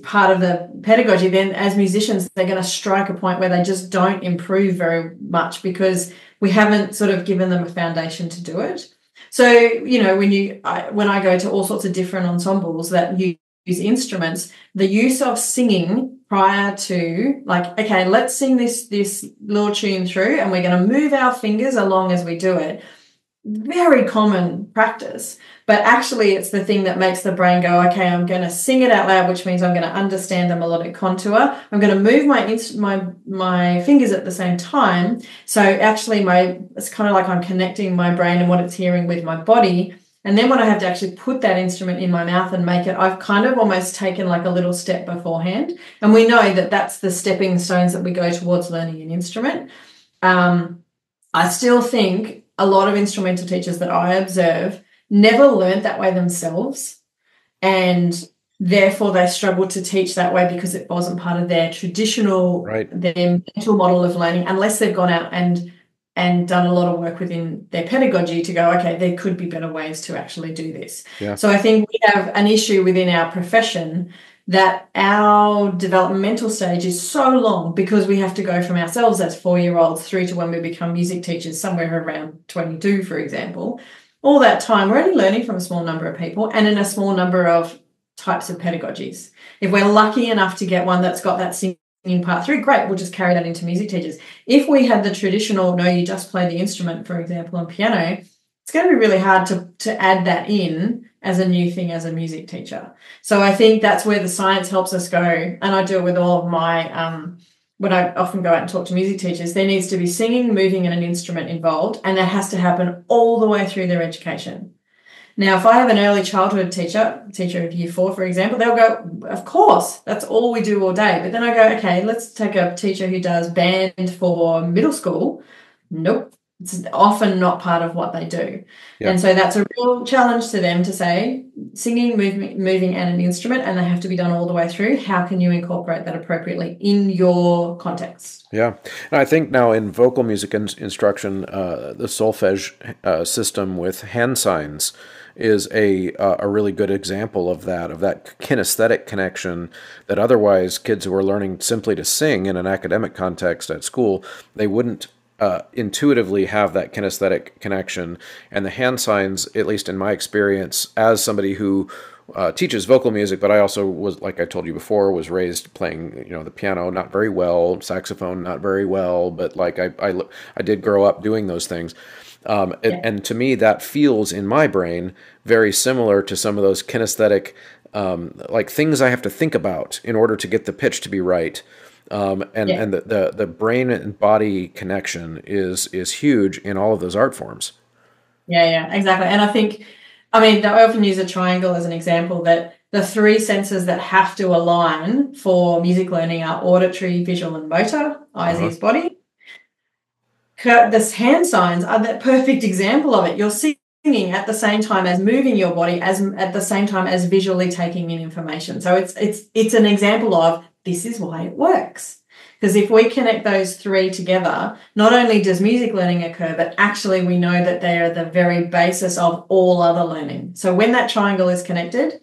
part of the pedagogy, then as musicians, they're going to strike a point where they just don't improve very much, because we haven't sort of given them a foundation to do it. So, you know, when I go to all sorts of different ensembles that use instruments, the use of singing prior to, like, okay, let's sing this little tune through and we're going to move our fingers along as we do it. very common practice, but actually it's the thing that makes the brain go, okay, I'm going to sing it out loud, which means I'm going to understand the melodic contour. I'm going to move my fingers at the same time. So actually it's kind of like I'm connecting my brain and what it's hearing with my body. And then when I have to actually put that instrument in my mouth and make it, I've kind of almost taken like a little step beforehand. And we know that that's the stepping stones that we go towards learning an instrument. I still think a lot of instrumental teachers that I observe never learned that way themselves, and therefore they struggle to teach that way because it wasn't part of their traditional, their mental model of learning, unless they've gone out and done a lot of work within their pedagogy to go, okay, there could be better ways to actually do this. Yeah. So I think we have an issue within our profession that our developmental stage is so long because we have to go from ourselves as 4-year-olds through to when we become music teachers, somewhere around 22, for example. All that time, we're only learning from a small number of people and in a small number of types of pedagogies. If we're lucky enough to get one that's got that singing part through, great, we'll just carry that into music teachers. If we had the traditional, no, you just play the instrument, for example, on piano, it's going to be really hard to add that in as a new thing as a music teacher. So I think that's where the science helps us go. And I do it with all of my, when I often go out and talk to music teachers, there needs to be singing, moving, and an instrument involved. And that has to happen all the way through their education. Now, if I have an early childhood teacher of year 4, for example, they'll go, of course, that's all we do all day. But then I go, okay, let's take a teacher who does band for middle school. Nope. It's often not part of what they do. Yeah. And so that's a real challenge to them to say singing, moving and an instrument, and they have to be done all the way through. How can you incorporate that appropriately in your context? Yeah. And I think now in vocal music instruction, the solfege system with hand signs is a really good example of that kinesthetic connection that otherwise kids who are learning simply to sing in an academic context at school, they wouldn't intuitively have that kinesthetic connection. And the hand signs, at least in my experience, as somebody who teaches vocal music, but I also was, like I told you before, was raised playing, the piano not very well, saxophone not very well, but like I did grow up doing those things. And to me, that feels in my brain very similar to some of those kinesthetic, like things I have to think about in order to get the pitch to be right. And the brain and body connection is huge in all of those art forms. Yeah, exactly. And I think, I often use a triangle as an example, that the 3 senses that have to align for music learning are auditory, visual, and motor, eyes, ears, body. The hand signs are that perfect example of it. You're singing at the same time as moving your body, as at the same time as visually taking in information. So it's an example of this is why it works. Because if we connect those 3 together, not only does music learning occur, but actually we know that they are the very basis of all other learning. So when that triangle is connected,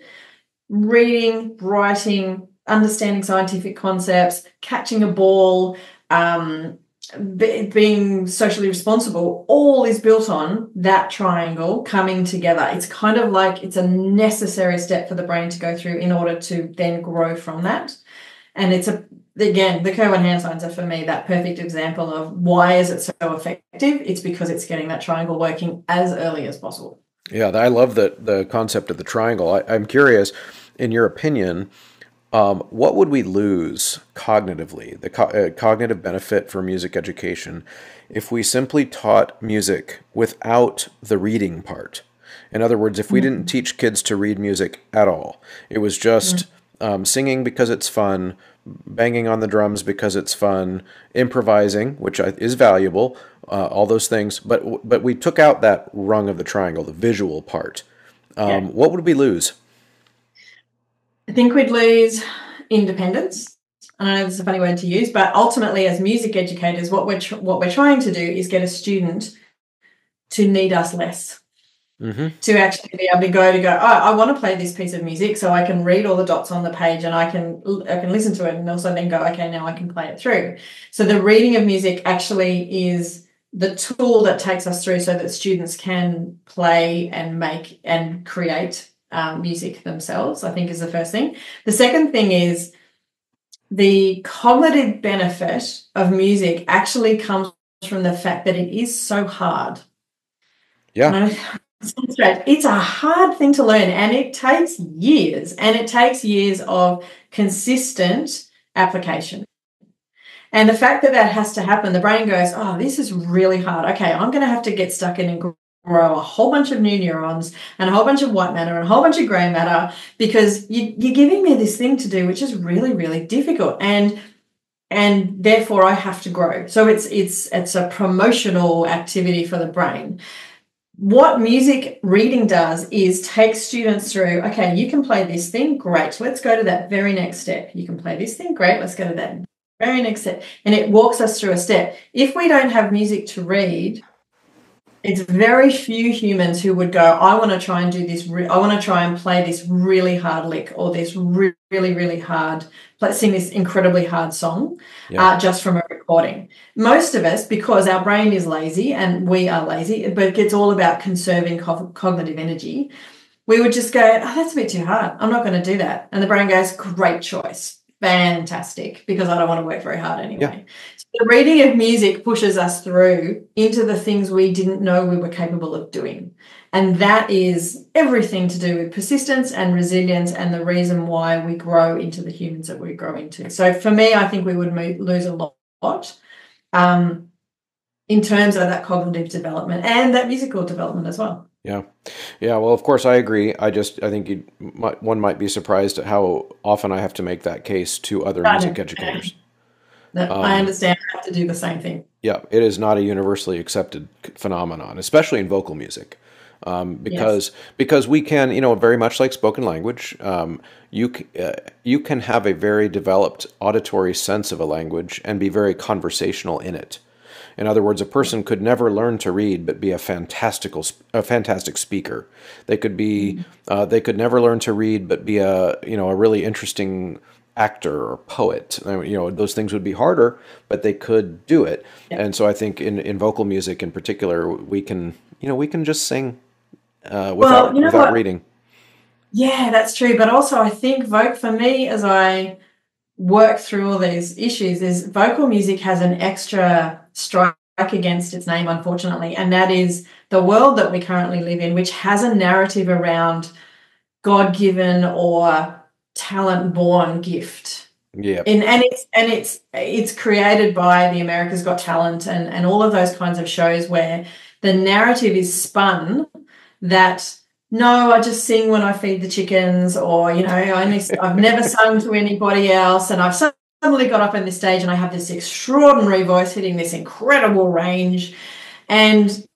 reading, writing, understanding scientific concepts, catching a ball, being socially responsible, all is built on that triangle coming together. It's kind of like it's a necessary step for the brain to go through in order to then grow from that. And again, the Kerwin hand signs are for me that perfect example of why is it so effective? It's because it's getting that triangle working as early as possible. Yeah, I love the concept of the triangle. I'm curious, in your opinion, what would we lose cognitively, the cognitive benefit for music education, if we simply taught music without the reading part? In other words, if we didn't teach kids to read music at all, it was just singing because it's fun, banging on the drums because it's fun, improvising, which is valuable, all those things. But we took out that rung of the triangle, the visual part. What would we lose? I think we'd lose independence. I know this is a funny word to use, but ultimately as music educators, what we're trying to do is get a student to need us less. To actually be able to go, oh, I want to play this piece of music so I can read all the dots on the page and I can listen to it and also then go, okay, now I can play it through. So the reading of music actually is the tool that takes us through so that students can play and make and create music themselves, I think is the first thing. The second thing is the cognitive benefit of music actually comes from the fact that it is so hard. Yeah. And it's a hard thing to learn, and it takes years, and it takes years of consistent application. And the fact that that has to happen, the brain goes, oh, this is really hard. Okay, I'm going to have to get stuck in and grow a whole bunch of new neurons and a whole bunch of white matter and a whole bunch of gray matter, because you're giving me this thing to do, which is really, really difficult. And therefore I have to grow. So it's a promotional activity for the brain. What music reading does is take students through, okay, you can play this thing, great. Let's go to that very next step. You can play this thing, great. Let's go to that very next step. And it walks us through a step. If we don't have music to read, it's very few humans who would go, I want to try and do this. I want to try and play this really hard lick, or this really, really hard, let's sing this incredibly hard song, just from a recording. Most of us, because our brain is lazy and we are lazy, but it's all about conserving cognitive energy, we would just go, oh, that's a bit too hard. I'm not going to do that. And the brain goes, great choice. Fantastic, because I don't want to work very hard anyway. Yeah. So the reading of music pushes us through into the things we didn't know we were capable of doing. And that is everything to do with persistence and resilience, and the reason why we grow into the humans that we grow into. So for me, I think we would lose a lot in terms of that cognitive development and that musical development as well. Yeah. Yeah. Well, of course, I agree. I think one might be surprised at how often I have to make that case to other music educators. I understand. I have to do the same thing. Yeah. It is not a universally accepted phenomenon, especially in vocal music. Because we can, very much like spoken language, you can have a very developed auditory sense of a language and be very conversational in it. In other words, a person could never learn to read but be a fantastic speaker. They could be they could never learn to read but be a really interesting actor or poet. Those things would be harder, but they could do it. Yeah. And so I think in vocal music in particular, we can just sing without reading. Yeah, that's true. But also I think for me, as I work through all these issues, is vocal music has an extra strike against its name, unfortunately, and that is the world that we currently live in, which has a narrative around God-given or talent-born gift. Yeah, and it's created by the America's Got Talent and all of those kinds of shows where the narrative is spun that, no, I just sing when I feed the chickens, or I've never sung to anybody else, and I've suddenly got up on this stage and I have this extraordinary voice hitting this incredible range, and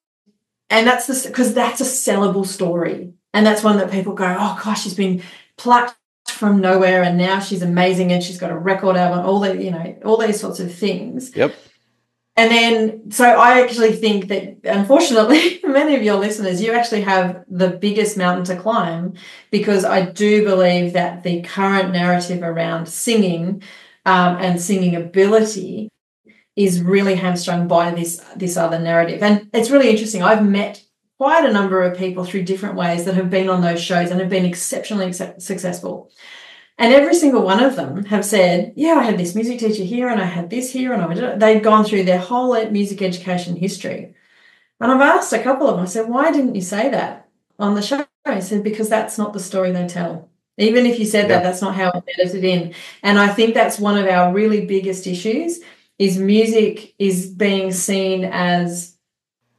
that's because that's a sellable story, and that's one that people go, oh gosh, she's been plucked from nowhere and now she's amazing and she's got a record album, all these sorts of things. Yep. And then, so I actually think that, unfortunately, many of your listeners, you actually have the biggest mountain to climb, because I do believe that the current narrative around singing and singing ability is really hamstrung by this other narrative. And it's really interesting. I've met quite a number of people through different ways that have been on those shows and have been exceptionally successful. And every single one of them have said, yeah, I had this music teacher here and I had this here, and they'd gone through their whole music education history. And I've asked a couple of them, I said, why didn't you say that on the show? I said, because that's not the story they tell. Even if you said that's not how it's edited in. And I think that's one of our really biggest issues, is music is being seen as,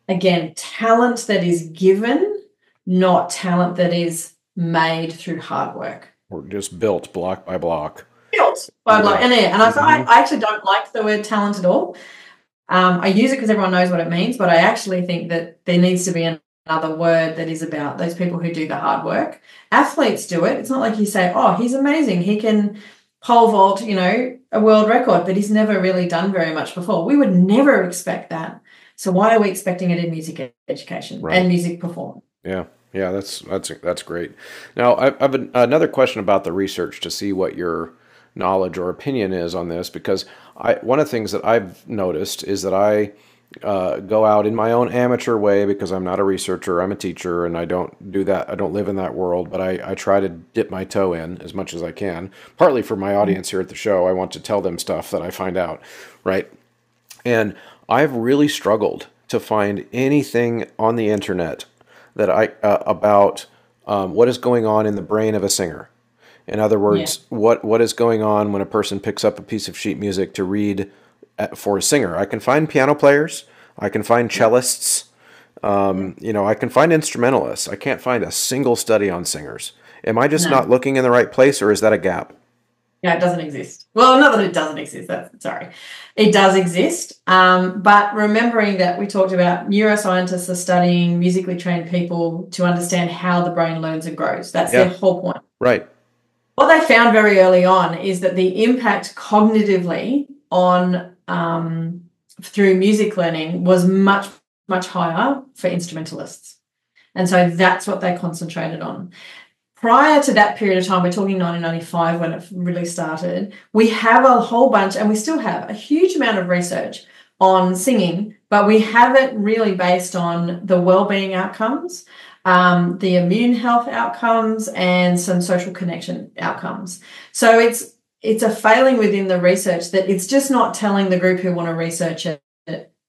again, talent that is given, not talent that is made through hard work. Or just built block by block. Built by block. And I actually don't like the word talent at all. I use it because everyone knows what it means, but I actually think that there needs to be another word that is about those people who do the hard work. Athletes do it. It's not like you say, oh, he's amazing, he can pole vault, a world record, but he's never really done very much before. We would never expect that. So why are we expecting it in music education and music performance? Yeah. Yeah, that's great. Now, I've another question about the research to see what your knowledge or opinion is on this, because one of the things that I've noticed is that I go out in my own amateur way, because I'm not a researcher, I'm a teacher, and I don't do that. I don't live in that world, but I try to dip my toe in as much as I can, partly for my audience here at the show. I want to tell them stuff that I find out, right? And I've really struggled to find anything on the internet that about what is going on in the brain of a singer. In other Yeah. words, what is going on when a person picks up a piece of sheet music to read for a singer. I can find piano players, I can find cellists, I can find instrumentalists. I can't find a single study on singers. Am I just No. not looking in the right place, or is that a gap? Yeah, it doesn't exist. Well, not that it doesn't exist. Sorry. It does exist. But remembering that we talked about neuroscientists are studying musically trained people to understand how the brain learns and grows. That's their Yeah, whole point. right. What they found very early on is that the impact cognitively on through music learning was much, much higher for instrumentalists. And so that's what they concentrated on. Prior to that period of time, we're talking 1995 when it really started, we have a whole bunch, and we still have a huge amount of research on singing, but we have it really based on the wellbeing outcomes, the immune health outcomes, and some social connection outcomes. So it's a failing within the research that it's just not telling the group who want to research it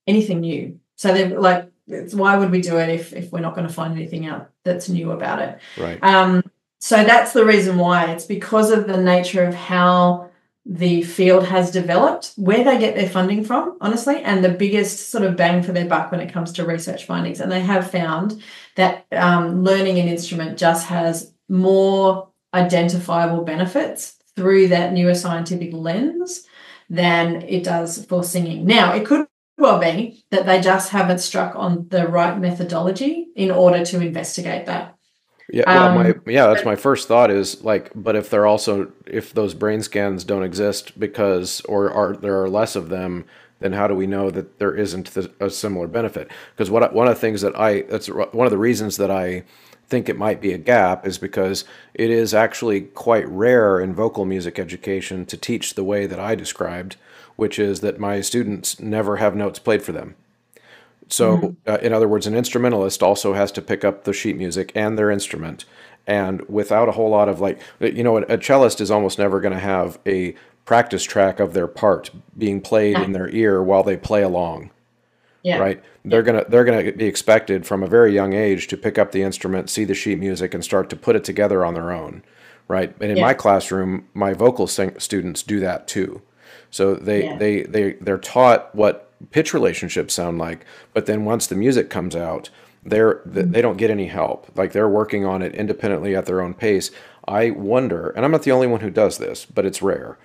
anything new. So they're like, why would we do it if we're not going to find anything out that's new about it? Right. So that's the reason why. It's because of the nature of how the field has developed, where they get their funding from, honestly, and the biggest sort of bang for their buck when it comes to research findings. And they have found that learning an instrument just has more identifiable benefits through that neuroscientific lens than it does for singing. Now, it could well be that they just haven't struck on the right methodology in order to investigate that. Yeah, well, that's my first thought is like, but if those brain scans don't exist because, there are less of them, then how do we know that there isn't a similar benefit? Because one of the things that's one of the reasons that I think it might be a gap is because it is actually quite rare in vocal music education to teach the way that I described, which is that my students never have notes played for them. So, in other words, an instrumentalist also has to pick up the sheet music and their instrument. And without a whole lot of a cellist is almost never going to have a practice track of their part being played in their ear while they play along, Yeah. right? They're gonna be expected from a very young age to pick up the instrument, see the sheet music, and start to put it together on their own, right? And in my classroom, my vocal students do that too. So they're taught what pitch relationships sound like, but then once the music comes out, they don't get any help. Like they're working on it independently at their own pace. I wonder, and I'm not the only one who does this, but it's rare.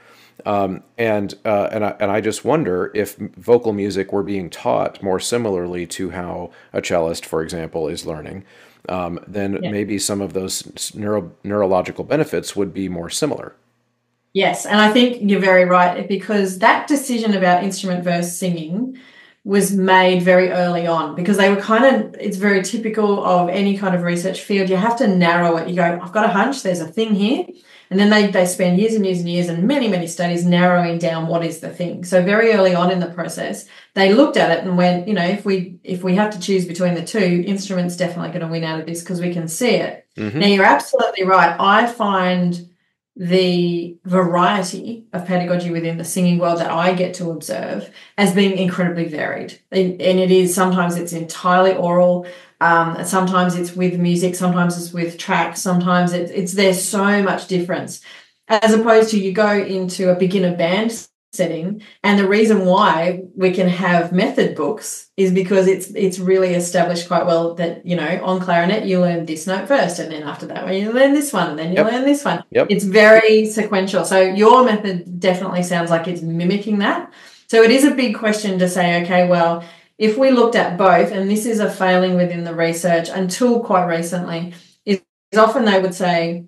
And I just wonder if vocal music were being taught more similarly to how a cellist, for example, is learning, then maybe some of those neurological benefits would be more similar. Yes, and I think you're very right, because that decision about instrument versus singing was made very early on, because they were it's very typical of any kind of research field. You have to narrow it. You go, I've got a hunch, there's a thing here. And then they spend years and years and years and many, many studies narrowing down what is the thing. So very early on in the process, they looked at it and went, if we have to choose between the two, instruments definitely going to win out of this because we can see it. Mm-hmm. Now, you're absolutely right. I find the variety of pedagogy within the singing world that I get to observe as being incredibly varied. And it is, sometimes it's entirely oral, sometimes it's with music, sometimes it's with tracks, sometimes there's so much difference. As opposed to, you go into a beginner band setting, and the reason why we can have method books is because it's really established quite well that on clarinet you learn this note first, and then after that you learn this one, and then you learn this one. It's very sequential. So your method definitely sounds like it's mimicking that. So it is a big question to say, okay, well, if we looked at both, and this is a failing within the research until quite recently, is often they would say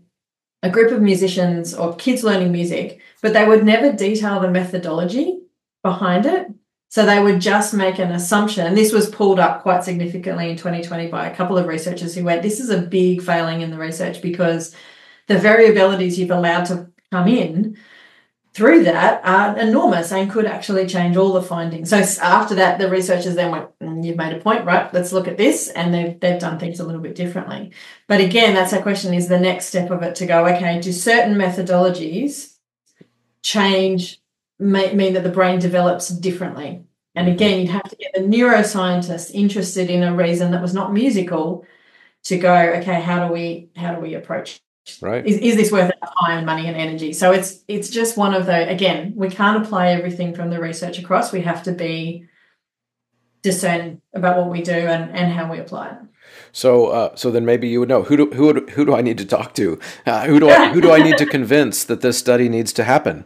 a group of musicians or kids learning music, but they would never detail the methodology behind it. So they would just make an assumption. And this was pulled up quite significantly in 2020 by a couple of researchers who went, this is a big failing in the research, because the variabilities you've allowed to come in through that are enormous and could actually change all the findings. So after that, the researchers then went, you've made a point, right? Let's look at this. And they've done things a little bit differently. But again, that's our question, is the next step of it to go, okay, do certain methodologies mean that the brain develops differently? And again, you'd have to get the neuroscientist interested in a reason that was not musical to go, okay, how do we approach? Right. Is this worth our time, money, and energy? So it's just one of the, again, we can't apply everything from the research across. We have to be discerning about what we do and how we apply it. So, so then maybe you would know who do I need to talk to? Who do I need to convince that this study needs to happen?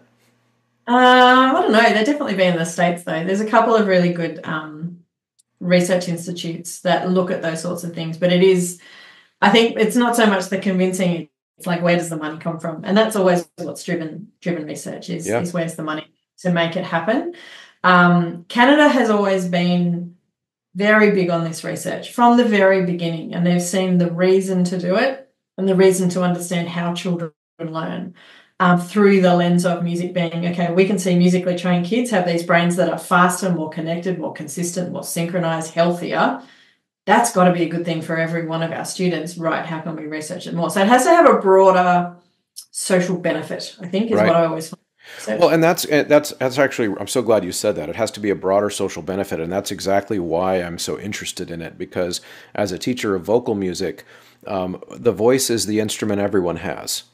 I don't know. They're definitely be in the States, though. There's a couple of really good research institutes that look at those sorts of things. But it is, I think it's not so much the convincing, it's like, where does the money come from? And that's always what's driven research is where's the money to make it happen. Canada has always been very big on this research from the very beginning, and they've seen the reason to do it and the reason to understand how children learn. Through the lens of music being, okay, we can see musically trained kids have these brains that are faster, more connected, more consistent, more synchronized, healthier. That's got to be a good thing for every one of our students, right? How can we research it more? So it has to have a broader social benefit, I think, is what I always find. Well, and that's actually, I'm so glad you said that. It has to be a broader social benefit, and that's exactly why I'm so interested in it, because as a teacher of vocal music, the voice is the instrument everyone has.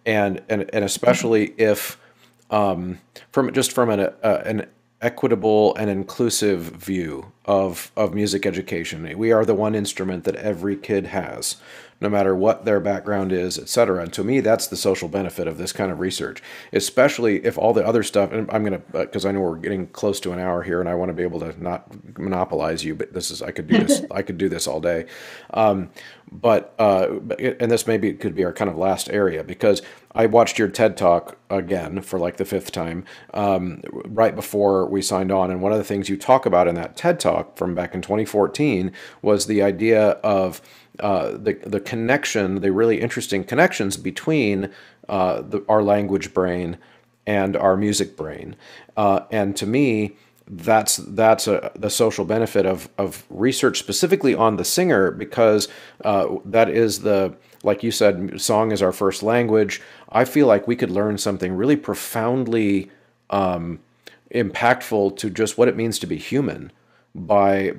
And especially if from an equitable and inclusive view of music education, we are the one instrument that every kid has, no matter what their background is, etc. And to me, that's the social benefit of this kind of research, especially if all the other stuff, and I'm going to, because I know we're getting close to an hour here and I want to be able to not monopolize you, but I could do this, I could do this all day. And this maybe could be our kind of last area, because I watched your TED Talk again for like the fifth time right before we signed on. And one of the things you talk about in that TED Talk from back in 2014 was the idea of the connection, the really interesting connections between our language brain and our music brain. And to me, that's the social benefit of research specifically on the singer, because that is like you said, song is our first language. I feel like we could learn something really profoundly impactful to just what it means to be human by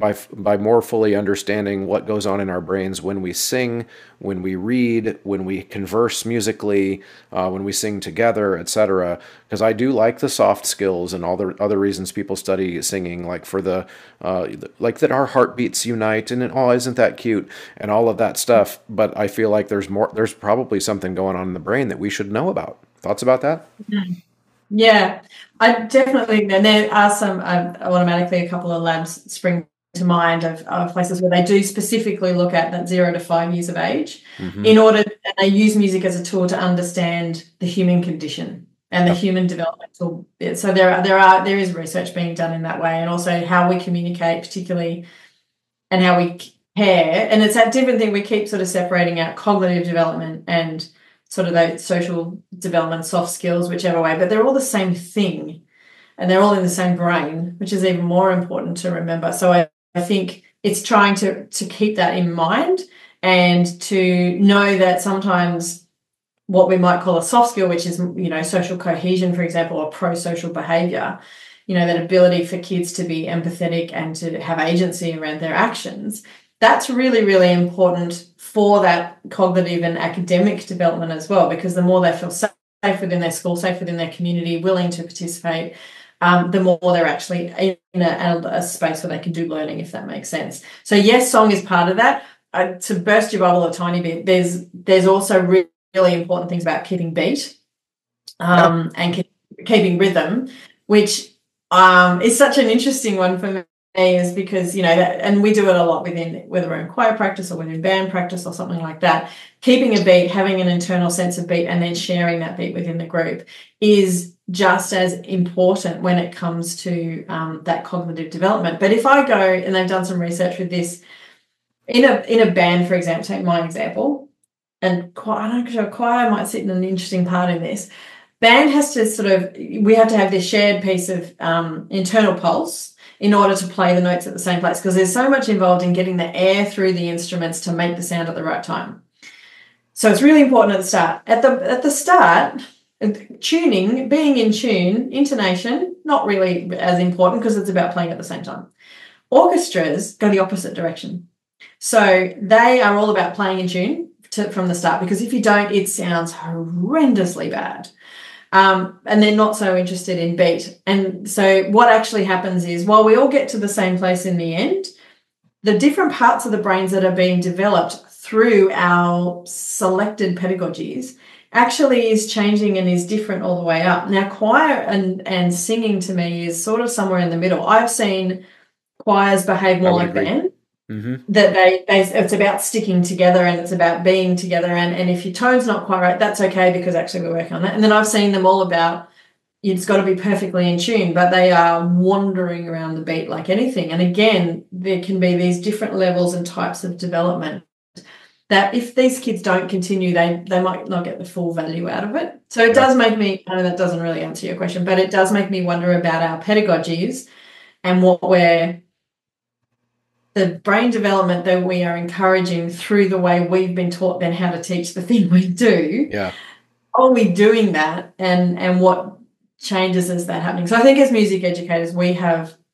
more fully understanding what goes on in our brains when we sing, when we read, when we converse musically, when we sing together, etc. Because I do like the soft skills and all the other reasons people study singing, like for like that our heartbeats unite, and isn't that cute, and all of that stuff. But I feel like there's probably something going on in the brain that we should know about. Thoughts about that? Mm. Yeah, I definitely, and there are some, automatically a couple of labs spring to mind of places where they do specifically look at that 0 to 5 years of age in order, and they use music as a tool to understand the human condition and the human developmental. So there is research being done in that way, and also how we communicate particularly and how we care. And it's that different thing. We keep sort of separating out cognitive development and sort of those social development, soft skills, whichever way, but they're all the same thing and they're all in the same brain, which is even more important to remember. So I think it's trying to keep that in mind and to know that sometimes what we might call a soft skill, which is, social cohesion, for example, or pro-social behavior, that ability for kids to be empathetic and to have agency around their actions, that's really, really important for that cognitive and academic development as well, because the more they feel safe within their school, safe within their community, willing to participate, the more they're actually in a space where they can do learning, if that makes sense. So yes, song is part of that. To burst your bubble a tiny bit, there's also really important things about keeping beat and keeping rhythm, which is such an interesting one for me. Is because and we do it a lot within, whether we're in choir practice or within band practice or something like that. Keeping a beat, having an internal sense of beat, and then sharing that beat within the group is just as important when it comes to that cognitive development. But if I go, and they've done some research with this in a band, for example, take my example, and choir might sit in an interesting part in this. Band has to we have to have this shared piece of internal pulse in order to play the notes at the same place, because there's so much involved in getting the air through the instruments to make the sound at the right time. So it's really important at the start. At the start, Tuning, being in tune, intonation, not really as important because it's about playing at the same time. Orchestras go the opposite direction. So they are all about playing in tune from the start, because if you don't, it sounds horrendously bad. And they're not so interested in beat. And so what actually happens is, while we all get to the same place in the end, the different parts of the brains that are being developed through our selected pedagogies actually is changing and is different all the way up. Now, choir and singing to me is sort of somewhere in the middle. I've seen choirs behave more like band. Mm-hmm. That it's about sticking together and it's about being together, and if your tone's not quite right, that's okay, because actually we're working on that. And then I've seen them all about, it's got to be perfectly in tune, but they are wandering around the beat like anything. And again, there can be these different levels and types of development that if these kids don't continue, they might not get the full value out of it. So it does make me, I know that doesn't really answer your question, but it does make me wonder about our pedagogies and the brain development that we are encouraging through the way we've been taught then how to teach the thing we do. Yeah. Are we doing that, and what changes is that happening? So I think as music educators,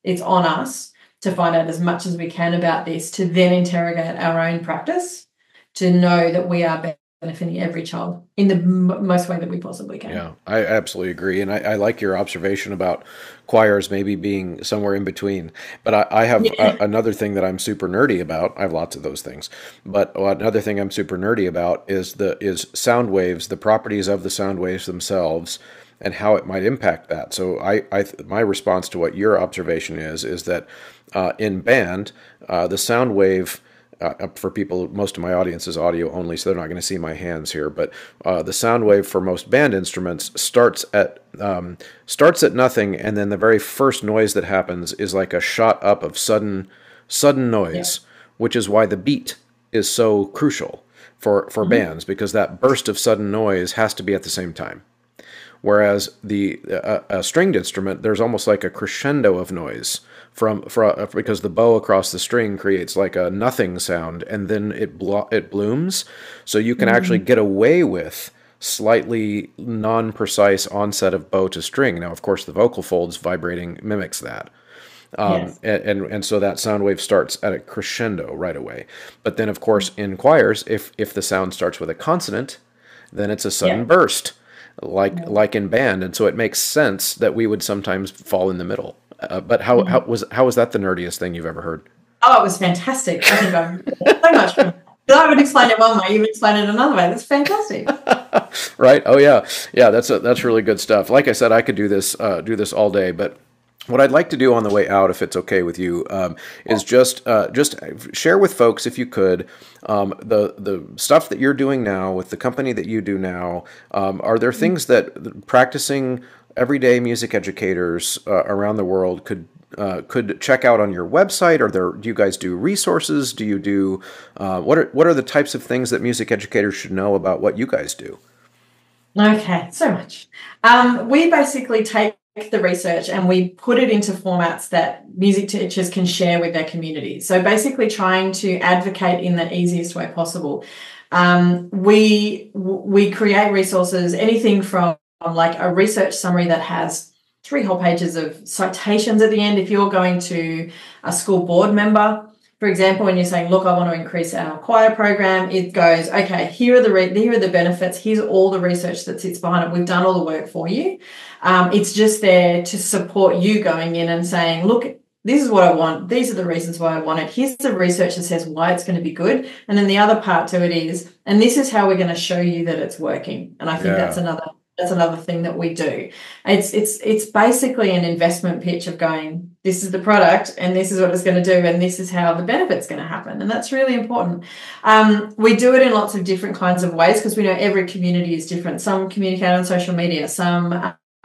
it's on us to find out as much as we can about this, to then interrogate our own practice, to know that we are benefiting every child in the most way that we possibly can. Yeah, I absolutely agree. And I like your observation about choirs maybe being somewhere in between. But I have another thing that I'm super nerdy about. I have lots of those things. But another thing I'm super nerdy about is sound waves, the properties of the sound waves themselves, and how it might impact that. So my response to what your observation is that in band, the sound wave, for people, most of my audience is audio only, so they're not going to see my hands here. But the sound wave for most band instruments starts at nothing, and then the very first noise that happens is like a shot up of sudden noise, which is why the beat is so crucial for bands, because that burst of sudden noise has to be at the same time. Whereas a stringed instrument, there's almost like a crescendo of noise because the bow across the string creates like a nothing sound, and then it blooms. So you can actually get away with slightly non-precise onset of bow to string. Now, of course, the vocal folds vibrating mimics that. And so that sound wave starts at a crescendo right away. But then, of course, in choirs, if the sound starts with a consonant, then it's a sudden burst, like in band. And so it makes sense that we would sometimes fall in the middle. But how was that the nerdiest thing you've ever heard? Oh, it was fantastic. I think I'm so much fun. I would explain it one way, you would explain it another way. That's fantastic. Right? Oh yeah, that's really good stuff. Like I said, I could do this all day, but what I'd like to do on the way out, if it's okay with you, is just share with folks, if you could, the stuff that you're doing now with the company that you do now. Are there things that practicing everyday music educators around the world could check out on your website? Do you guys do resources? Do you do what are the types of things that music educators should know about what you guys do? Okay, so much. We basically take the research and we put it into formats that music teachers can share with their community. So basically trying to advocate in the easiest way possible. We create resources, anything from like a research summary that has 3 whole pages of citations at the end. If you're going to a school board member, for example, and you're saying, look, I want to increase our choir program, it goes, okay, here are the benefits. Here's all the research that sits behind it. We've done all the work for you. It's just there to support you going in and saying, look, this is what I want. These are the reasons why I want it. Here's the research that says why it's going to be good. And then the other part to it is, and this is how we're going to show you that it's working. And I think that's another thing that we do. It's basically an investment pitch of going, this is the product and this is what it's going to do and this is how the benefit's going to happen. And that's really important. We do it in lots of different kinds of ways because we know every community is different. Some communicate on social media, some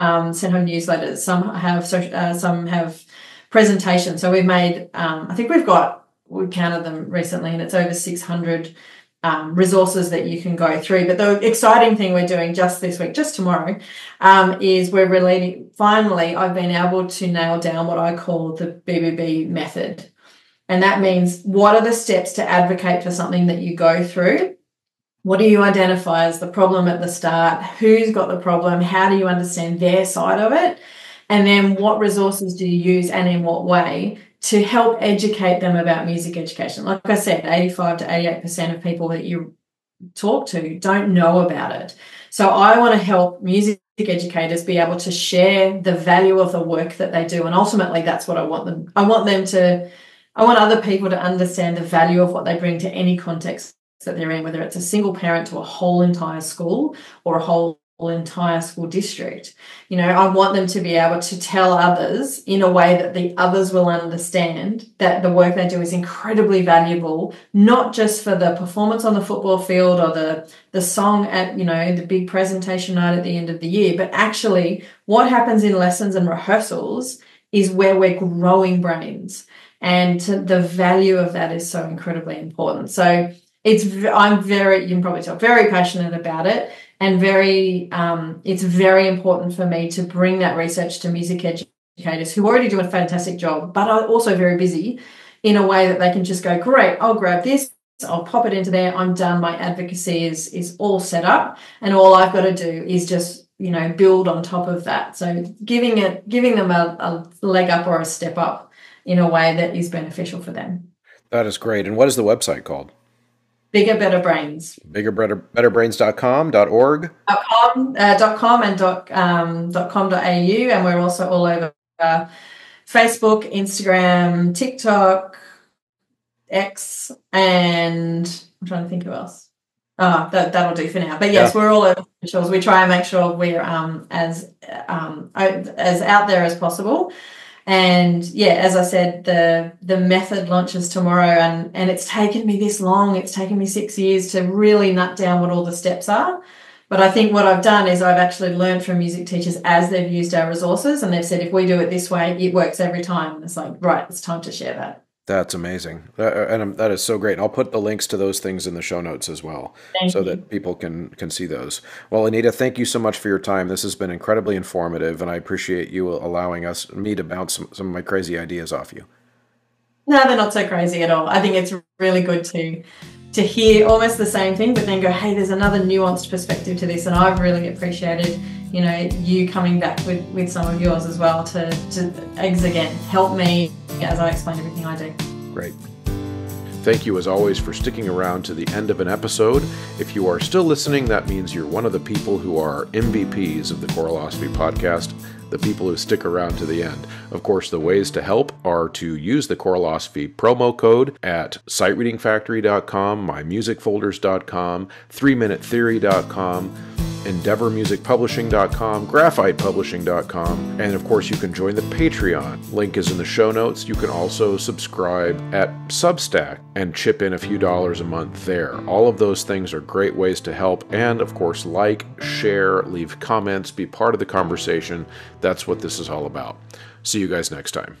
send home newsletters, some have presentations. So we've made, I think we counted them recently and it's over 600 resources that you can go through. But the exciting thing we're doing just this week, just tomorrow, is we're really, finally, I've been able to nail down what I call the BBB method. And that means what are the steps to advocate for something that you go through What do you identify as the problem at the start? Who's got the problem? How do you understand their side of it? And then what resources do you use and in what way to help educate them about music education? Like I said, 85 to 88% of people that you talk to don't know about it. So I want to help music educators be able to share the value of the work that they do. And ultimately, that's what I want them. I want other people to understand the value of what they bring to any context that they're in, whether it's a single parent to a whole entire school or a whole entire school district. You know, I want them to be able to tell others in a way that the others will understand that the work they do is incredibly valuable, not just for the performance on the football field or the song at, you know, the big presentation night at the end of the year, but actually what happens in lessons and rehearsals is where we're growing brains. And the value of that is so incredibly important. So I'm very, you can probably tell, very passionate about it, and it's very important for me to bring that research to music educators who already do a fantastic job, but are also very busy, in a way that they can just go, great, I'll grab this, I'll pop it into there, I'm done, my advocacy is all set up, and all I've got to do is just, you know, build on top of that. So giving them a leg up or a step up in a way that is beneficial for them. That is great. And what is the website called? Bigger Better Brains. Biggerbetterbrains.com, .org? .com and .com.au, and we're also all over Facebook, Instagram, TikTok, X, and I'm trying to think who else. That'll do for now. But yes, We're all over socials. We try and make sure we're as out there as possible. And yeah, as I said, the method launches tomorrow, and it's taken me this long. It's taken me 6 years to really nut down what all the steps are. But I think what I've done is I've actually learned from music teachers as they've used our resources, and they've said, if we do it this way, it works every time. And it's like, right, it's time to share that. That's amazing. And that is so great. And I'll put the links to those things in the show notes as well, so that people can see those. Well, Anita, thank you so much for your time. This has been incredibly informative, and I appreciate you allowing me to bounce some of my crazy ideas off you. No, they're not so crazy at all. I think it's really good to hear almost the same thing, but then go, hey, there's another nuanced perspective to this. And I've really appreciated, you know, you coming back with some of yours as well to again, help me as I explain everything I do. Great. Thank you as always for sticking around to the end of an episode. If you are still listening, that means you're one of the people who are MVPs of the Choirosophy podcast, the people who stick around to the end. Of course, the ways to help are to use the Choirosophy promo code at sightreadingfactory.com, mymusicfolders.com, 3minutetheory.com, endeavormusicpublishing.com, graphitepublishing.com, and of course you can join the Patreon. Link is in the show notes. You can also subscribe at Substack and chip in a few dollars a month there. All of those things are great ways to help, and of course like, share, leave comments, be part of the conversation. That's what this is all about. See you guys next time.